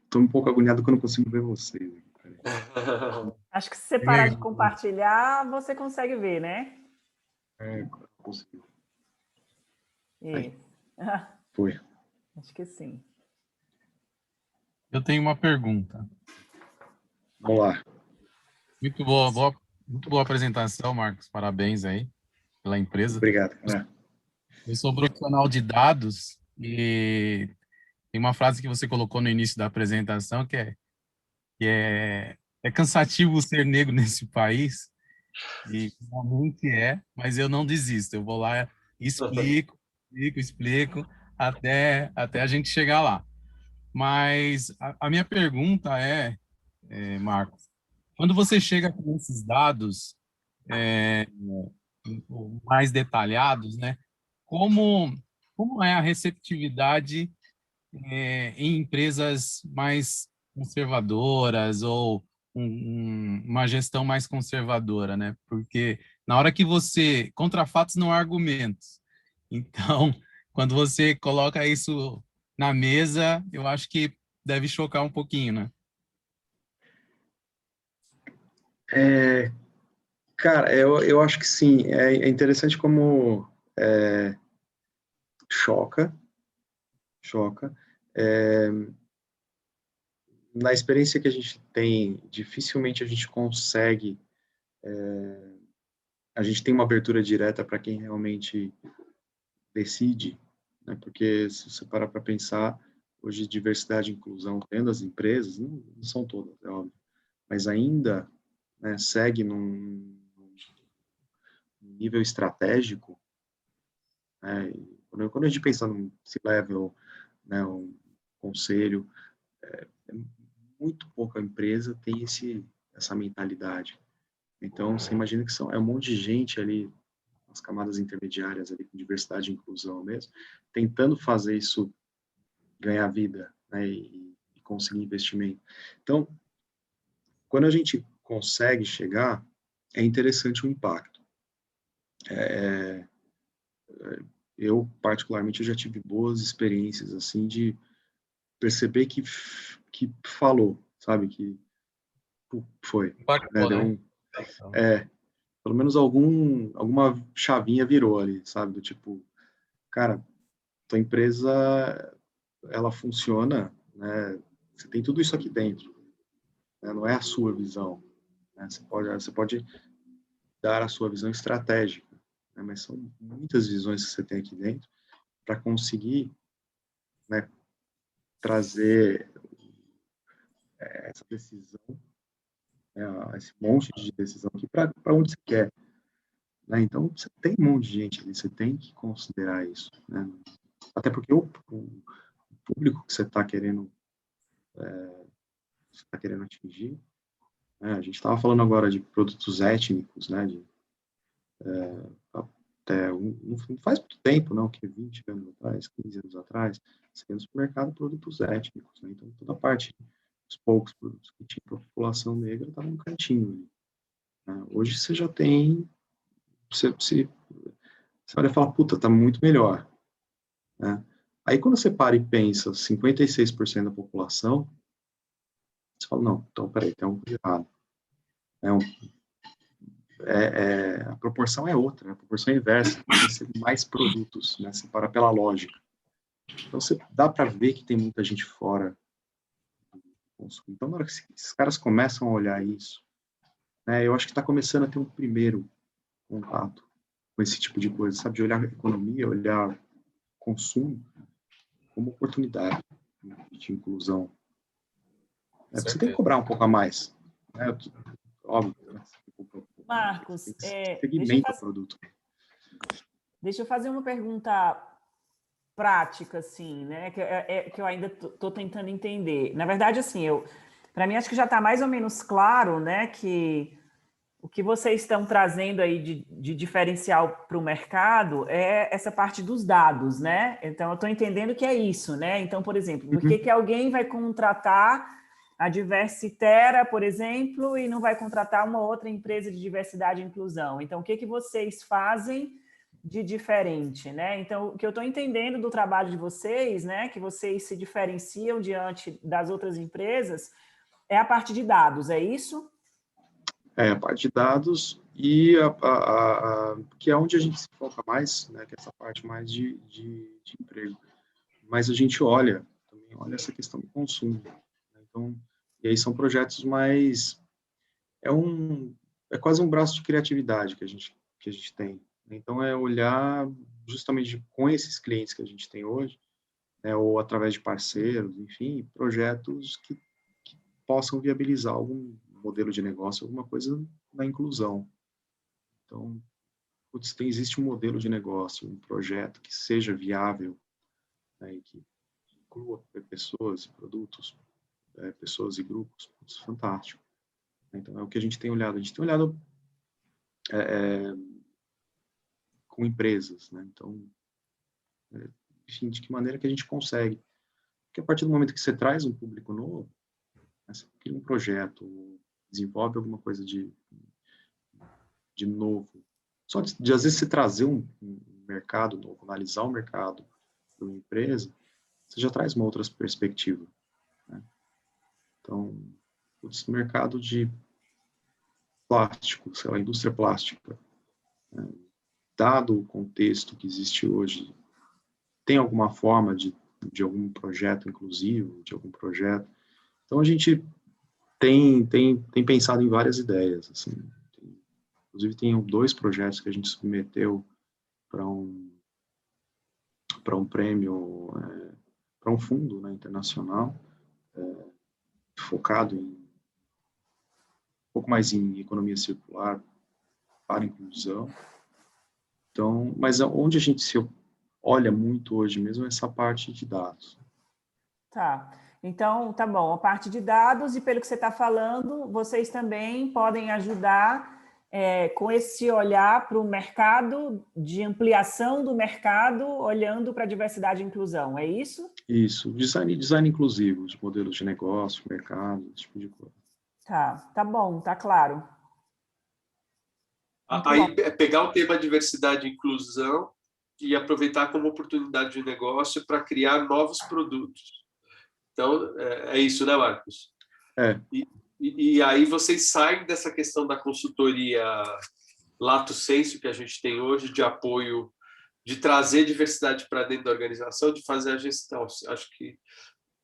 Estou um pouco agoniado que eu não consigo ver vocês.
Acho que se você parar de compartilhar, você consegue ver, né?
Consigo.
Isso.
Foi.
Acho que sim.
Eu tenho uma pergunta.
Vamos lá.
Muito boa apresentação, Marcos. Parabéns aí pela empresa.
Obrigado.
Eu sou profissional de dados e tem uma frase que você colocou no início da apresentação que é cansativo ser negro nesse país, e realmente mas eu não desisto. Eu vou lá e explico até a gente chegar lá. Mas a minha pergunta Marcos, quando você chega com esses dados é, mais detalhados, né? Como, como é a receptividade em empresas mais conservadoras ou uma gestão mais conservadora, né? Porque na hora que você... Contra fatos não há argumentos. Então, quando você coloca isso na mesa, eu acho que deve chocar um pouquinho, né?
É, cara, eu acho que sim. É interessante como choca, choca. É, na experiência que a gente tem, dificilmente a gente consegue, a gente tem uma abertura direta para quem realmente decide, né? Porque se você parar para pensar, hoje diversidade e inclusão dentro das empresas, não são todas, é óbvio, mas ainda, né, segue num nível estratégico, né? E quando a gente pensa num C-level, né, um conselho, muito pouca empresa tem essa mentalidade. Então, você imagina que é um monte de gente ali, as camadas intermediárias ali, com diversidade e inclusão mesmo, tentando fazer isso ganhar vida, né, e conseguir investimento. Então, quando a gente consegue chegar, é interessante o impacto. Eu, particularmente, eu já tive boas experiências, assim, de perceber que falou, sabe, que foi, né,
Impactou,
deu
né?
um, pelo menos alguma chavinha virou ali, sabe, do tipo, cara, tua empresa, ela funciona, né, você tem tudo isso aqui dentro, né, não é a sua visão, né, você pode dar a sua visão estratégica, né, mas são muitas visões que você tem aqui dentro para conseguir, né, trazer essa decisão, né, esse monte de decisão aqui para onde você quer, né? Então, você tem um monte de gente ali, você tem que considerar isso, né? Até porque o público que você tá querendo atingir, né? A gente estava falando agora de produtos étnicos, né? Até não faz muito tempo, não, que 20 anos atrás, 15 anos atrás, você ia no supermercado produtos étnicos, né? Então, toda a parte dos poucos produtos que tinha para a população negra estava no cantinho ali, né? Hoje você já tem, você olha e fala, puta, tá muito melhor, né? Aí quando você para e pensa 56% da população, você fala, não, então peraí, tem um errado. É um, a proporção é outra, né? A proporção é inversa, tem que ser mais produtos, né? Você para pela lógica. Então você dá para ver que tem muita gente fora do consumo. Então na hora que esses caras começam a olhar isso, né? Eu acho que está começando a ter um primeiro contato com esse tipo de coisa, sabe? De olhar a economia, olhar consumo como oportunidade, né, de inclusão. Você tem que
Certeza.
cobrar um pouco a mais, né? Óbvio, né? Você tem
Marcos,
que segmenta o produto.
deixa eu fazer uma pergunta prática, assim, né? Que eu ainda estou tentando entender. Na verdade, assim, para mim, acho que já está mais ou menos claro, né? Que o que vocês estão trazendo aí de diferencial para o mercado é essa parte dos dados, né? Então, eu estou entendendo que é isso, né? Então, por exemplo, por que alguém vai contratar a Diversitera, por exemplo, e não vai contratar uma outra empresa de diversidade e inclusão? Então, o que vocês fazem de diferente, né? Então, o que eu estou entendendo do trabalho de vocês, né, que vocês se diferenciam diante das outras empresas, é a parte de dados, é isso?
A parte de dados e que é onde a gente se foca mais, né, que é essa parte mais de emprego. Mas a gente também olha essa questão do consumo, né? Então, e aí são projetos mais, é quase um braço de criatividade que a gente tem. Então, é olhar justamente com esses clientes que a gente tem hoje, né, ou através de parceiros, enfim, projetos que possam viabilizar algum modelo de negócio, alguma coisa na inclusão. Então, putz, existe um modelo de negócio, um projeto que seja viável, né, e que inclua pessoas e produtos, pessoas e grupos, putz, fantástico. Então, é o que a gente tem olhado. A gente tem olhado com empresas, né? Então, enfim, de que maneira que a gente consegue. Porque a partir do momento que você traz um público novo, né, você cria um projeto, desenvolve alguma coisa de novo. Só de às vezes, você trazer um mercado novo, analisar o mercado de uma empresa, você já traz uma outra perspectiva, né? Então, o mercado de plástico, sei lá, indústria plástica, né? Dado o contexto que existe hoje, tem alguma forma de algum projeto inclusivo, de algum projeto? Então, a gente tem pensado em várias ideias, assim. Inclusive, tem 2 projetos que a gente submeteu para um prêmio, para um fundo, né, internacional, focado um pouco mais em economia circular para inclusão. Então, mas onde a gente se olha muito hoje mesmo é essa parte de dados.
Tá. Então, tá bom. A parte de dados, e pelo que você está falando, vocês também podem ajudar com esse olhar para o mercado, de ampliação do mercado, olhando para a diversidade e inclusão, é isso?
Isso. Design inclusivo, de modelos de negócio, mercado, esse tipo de coisa.
Tá bom, tá claro. Muito
Aí
bom.
é pegar o tema diversidade e inclusão e aproveitar como oportunidade de negócio para criar novos produtos. Então, é isso, né, Marcos? E aí vocês saem dessa questão da consultoria lato sensu que a gente tem hoje, de apoio, de trazer diversidade para dentro da organização, de fazer a gestão. Acho que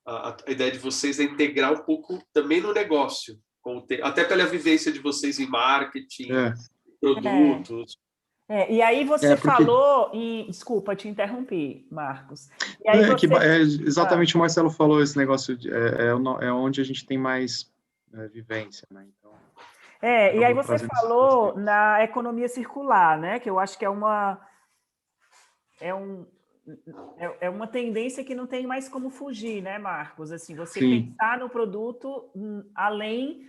a ideia de vocês é integrar um pouco também no negócio, até pela vivência de vocês em marketing, produtos.
E aí você
porque...
falou em... Desculpa, te interrompi, Marcos. E aí
exatamente o Marcelo falou, esse negócio é onde a gente tem mais vivência, né? Então,
e aí você falou na economia circular, né? Que eu acho que é uma tendência que não tem mais como fugir, né, Marcos? Assim, você pensar no produto além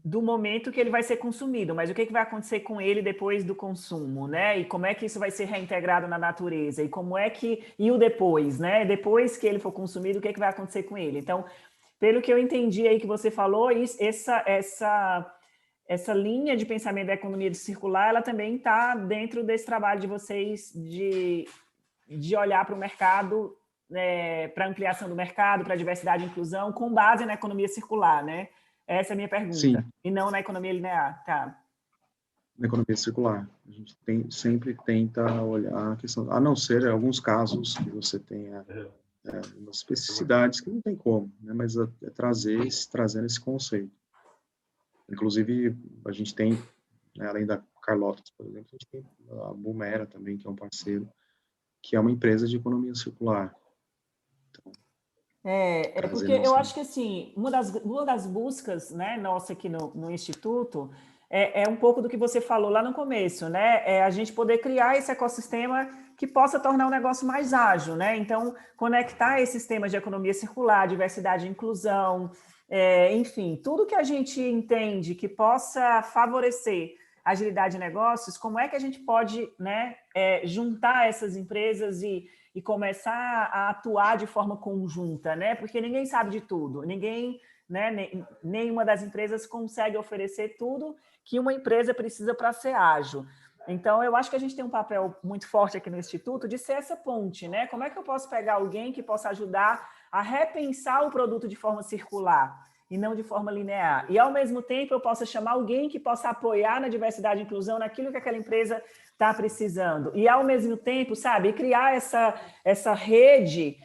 do momento que ele vai ser consumido, mas o que vai acontecer com ele depois do consumo, né? E como é que isso vai ser reintegrado na natureza? E como é que... E o depois, né? Depois que ele for consumido, o que vai acontecer com ele? Então, pelo que eu entendi aí que você falou, essa linha de pensamento da economia circular, ela também está dentro desse trabalho de vocês de olhar para o mercado, para ampliação do mercado, para diversidade e inclusão, com base na economia circular, né? Essa é a minha pergunta.
Sim.
E não na economia linear, tá?
Na economia circular. A gente sempre tenta olhar a questão, a não ser em alguns casos que você tenha umas especificidades que não tem como, né? Mas trazendo esse conceito. Inclusive, a gente tem, né, além da Carlota, por exemplo, a gente tem a Bumera também, que é um parceiro, que é uma empresa de economia circular. Então,
porque eu acho que assim, uma das buscas, né, nossa aqui no Instituto é um pouco do que você falou lá no começo, né? É a gente poder criar esse ecossistema que possa tornar o negócio mais ágil, né? Então, conectar esses temas de economia circular, diversidade e inclusão, enfim, tudo que a gente entende que possa favorecer a agilidade de negócios, como é que a gente pode, né, juntar essas empresas e começar a atuar de forma conjunta, né? Porque ninguém sabe de tudo, ninguém, né, nenhuma das empresas consegue oferecer tudo que uma empresa precisa para ser ágil. Então, eu acho que a gente tem um papel muito forte aqui no Instituto de ser essa ponte, né? Como é que eu posso pegar alguém que possa ajudar a repensar o produto de forma circular e não de forma linear? E, ao mesmo tempo, eu possa chamar alguém que possa apoiar na diversidade e inclusão naquilo que aquela empresa está precisando. E, ao mesmo tempo, sabe, criar essa rede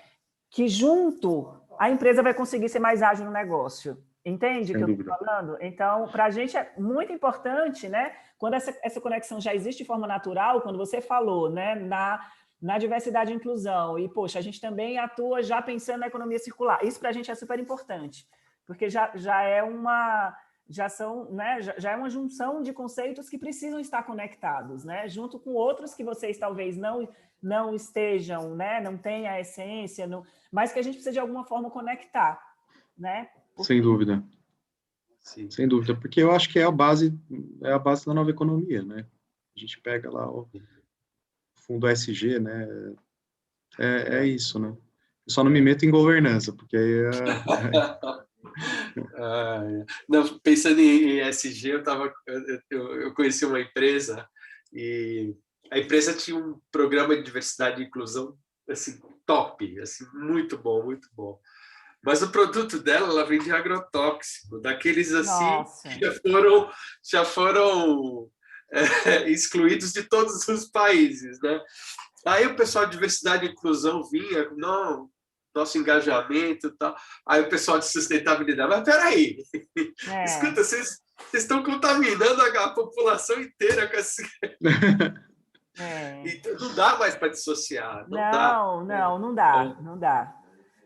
que, junto, a empresa vai conseguir ser mais ágil no negócio. Entende o que eu estou falando? Então, para a gente é muito importante, né? Quando essa conexão já existe de forma natural, quando você falou, né, na diversidade e inclusão, e, poxa, a gente também atua já pensando na economia circular. Isso para a gente é super importante, porque já é uma junção de conceitos que precisam estar conectados, né? Junto com outros que vocês talvez não estejam, né? Não tenham a essência, mas que a gente precisa de alguma forma conectar, né?
Sem dúvida.
Sim.
Sem dúvida, porque eu acho que é a base da nova economia, né? A gente pega lá o fundo ESG, né? É isso, né? Eu só não me meto em governança, porque aí
Não, pensando em ESG, eu conheci uma empresa e a empresa tinha um programa de diversidade e inclusão assim, top, assim, muito bom, muito bom. Mas o produto dela, ela vende agrotóxico, daqueles assim
Nossa.
que já foram excluídos de todos os países, né? Aí o pessoal de diversidade e inclusão vinha, não, nosso engajamento e tal. Aí o pessoal de sustentabilidade, mas peraí, escuta, vocês estão contaminando a população inteira com esse... Então, não dá mais para dissociar, não dá.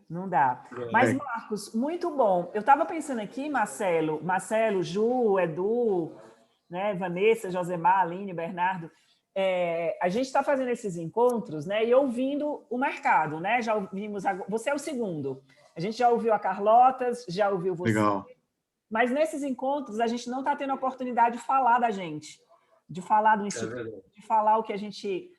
Não dá. Mas, Marcos, muito bom. Eu estava pensando aqui, Marcelo, Ju, Edu, né, Vanessa, Josemar, Aline, Bernardo, a gente está fazendo esses encontros, né, e ouvindo o mercado, né? Já ouvimos, você é o segundo. A gente já ouviu a Carlotas, já ouviu você.
Legal.
Mas nesses encontros a gente não está tendo a oportunidade de falar da gente, de falar do Instituto, de falar o que a gente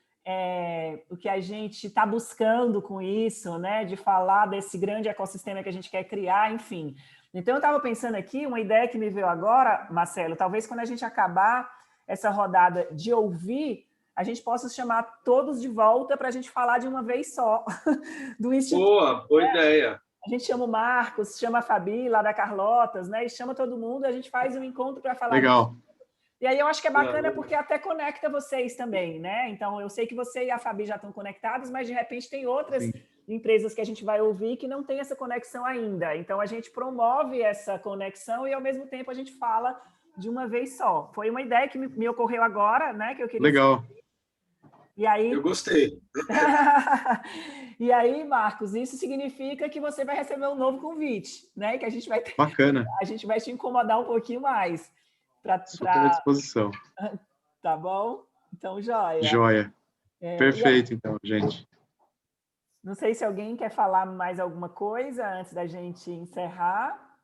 está buscando com isso, né? De falar desse grande ecossistema que a gente quer criar, enfim. Então, eu estava pensando aqui, uma ideia que me veio agora, Marcelo, talvez quando a gente acabar essa rodada de ouvir, a gente possa chamar todos de volta para a gente falar de uma vez só do Instituto.
Boa ideia.
A gente chama o Marcos, chama a Fabi, lá da Carlotas, né? E chama todo mundo, a gente faz um encontro para falar
Legal.
E aí eu acho que é bacana porque até conecta vocês também, né? Então, eu sei que você e a Fabi já estão conectados, mas de repente tem outras empresas que a gente vai ouvir que não tem essa conexão ainda. Então, a gente promove essa conexão e, ao mesmo tempo, a gente fala de uma vez só. Foi uma ideia que me ocorreu agora, né? Que eu queria...
Legal.
E aí...
Eu gostei.
E aí, Marcos, isso significa que você vai receber um novo convite, né? Que a gente vai ter...
Bacana.
A gente vai te incomodar um pouquinho mais.
Super à disposição.
Tá bom? Então, joia.
Joia. Perfeito, então, gente.
Não sei se alguém quer falar mais alguma coisa antes da gente encerrar.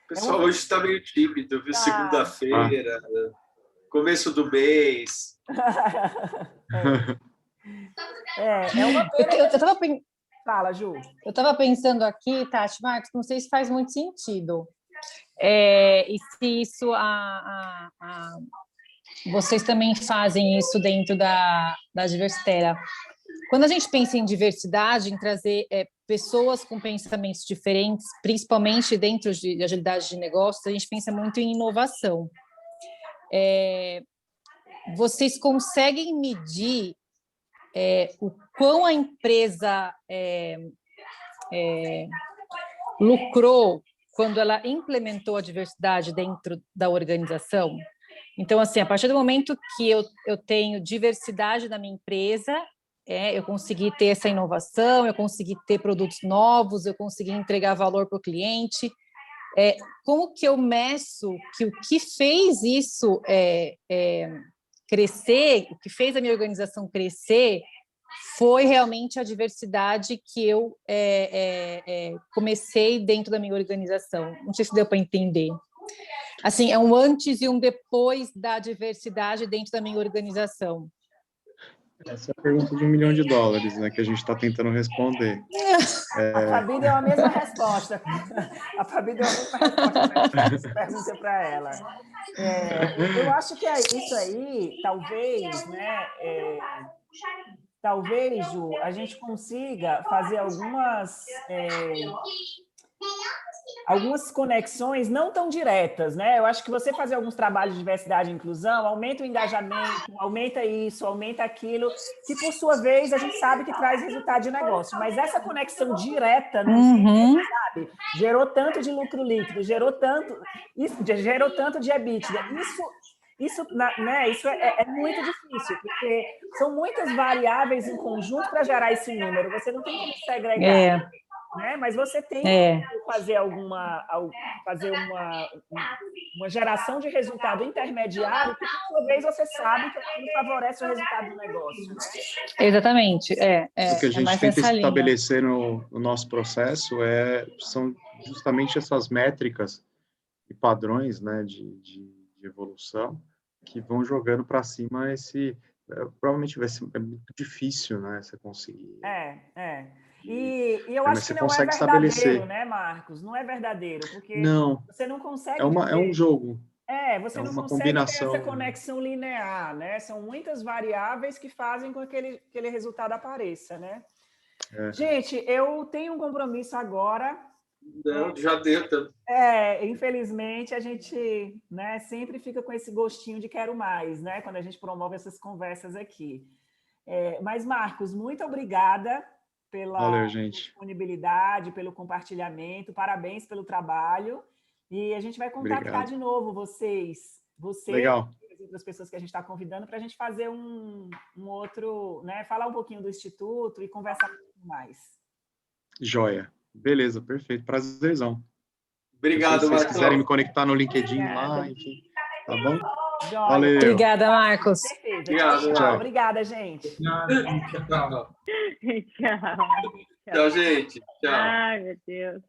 O pessoal hoje está meio tímido, viu? Segunda-feira, começo do mês.
Uma pena. Fala, Ju.
Eu estava pensando aqui, Tati, Marcos, não sei se faz muito sentido. E se isso vocês também fazem isso dentro da Diverstera. Quando a gente pensa em diversidade, em trazer pessoas com pensamentos diferentes, principalmente dentro de agilidade de negócios, a gente pensa muito em inovação. Vocês conseguem medir o quão a empresa lucrou quando ela implementou a diversidade dentro da organização? Então, assim, a partir do momento que eu tenho diversidade na minha empresa, eu consegui ter essa inovação, eu consegui ter produtos novos, eu consegui entregar valor para o cliente. Como que eu meço que o que fez isso crescer, o que fez a minha organização crescer, foi realmente a diversidade que eu comecei dentro da minha organização. Não sei se deu para entender. Assim, é um antes e um depois da diversidade dentro da minha organização.
Essa é a pergunta de $1 milhão, né, que a gente está tentando responder.
A Fabi deu a mesma resposta. A Fabi deu a mesma resposta para pergunta para ela. Eu acho que isso aí, talvez, né? Talvez, Ju, a gente consiga fazer algumas conexões não tão diretas, né? Eu acho que você fazer alguns trabalhos de diversidade e inclusão aumenta o engajamento, aumenta isso, aumenta aquilo, que por sua vez a gente sabe que traz resultado de negócio. Mas essa conexão direta, né, sabe? Gerou tanto de lucro líquido, gerou tanto de EBITDA. Isso é muito difícil, porque são muitas variáveis em conjunto para gerar esse número. Você não tem como segregar. né? Mas você tem que fazer uma geração de resultado intermediário, que, por sua vez, você sabe que aquilo favorece o resultado do negócio, né?
Exatamente,
O que a gente
mais
tenta
nessa linha.
estabelecer no nosso processo são justamente essas métricas e padrões, né, de evolução que vão jogando para cima provavelmente vai ser muito difícil, né, você conseguir.
E eu
Mas
acho
você
que não é
consegue
verdadeiro,
estabelecer.
né, Marcos? Não é verdadeiro, porque
Não,
você não consegue
é um jogo.
você
É
não
uma
consegue ter essa
combinação, né?
conexão linear, né? São muitas variáveis que fazem com que aquele resultado apareça, né? Gente, eu tenho um compromisso agora.
Não, já deu tanto.
Infelizmente, a gente, né, sempre fica com esse gostinho de quero mais, né? Quando a gente promove essas conversas aqui. Mas, Marcos, muito obrigada pela disponibilidade, pelo compartilhamento, parabéns pelo trabalho. E a gente vai contactar de novo você
Legal.
e as outras pessoas que a gente está convidando para a gente fazer um outro, né? Falar um pouquinho do Instituto e conversar um pouco mais.
Joia. Beleza, perfeito. Prazerzão.
Obrigado,
se vocês
Marcos.
quiserem me conectar no LinkedIn lá, enfim. Tá bom?
Joia.
Valeu.
Obrigada, Marcos.
Certeza.
Obrigado,
Tchau. Obrigada, gente.
Tchau.
Tchau.
Tchau, gente. Tchau.
Ai, meu Deus.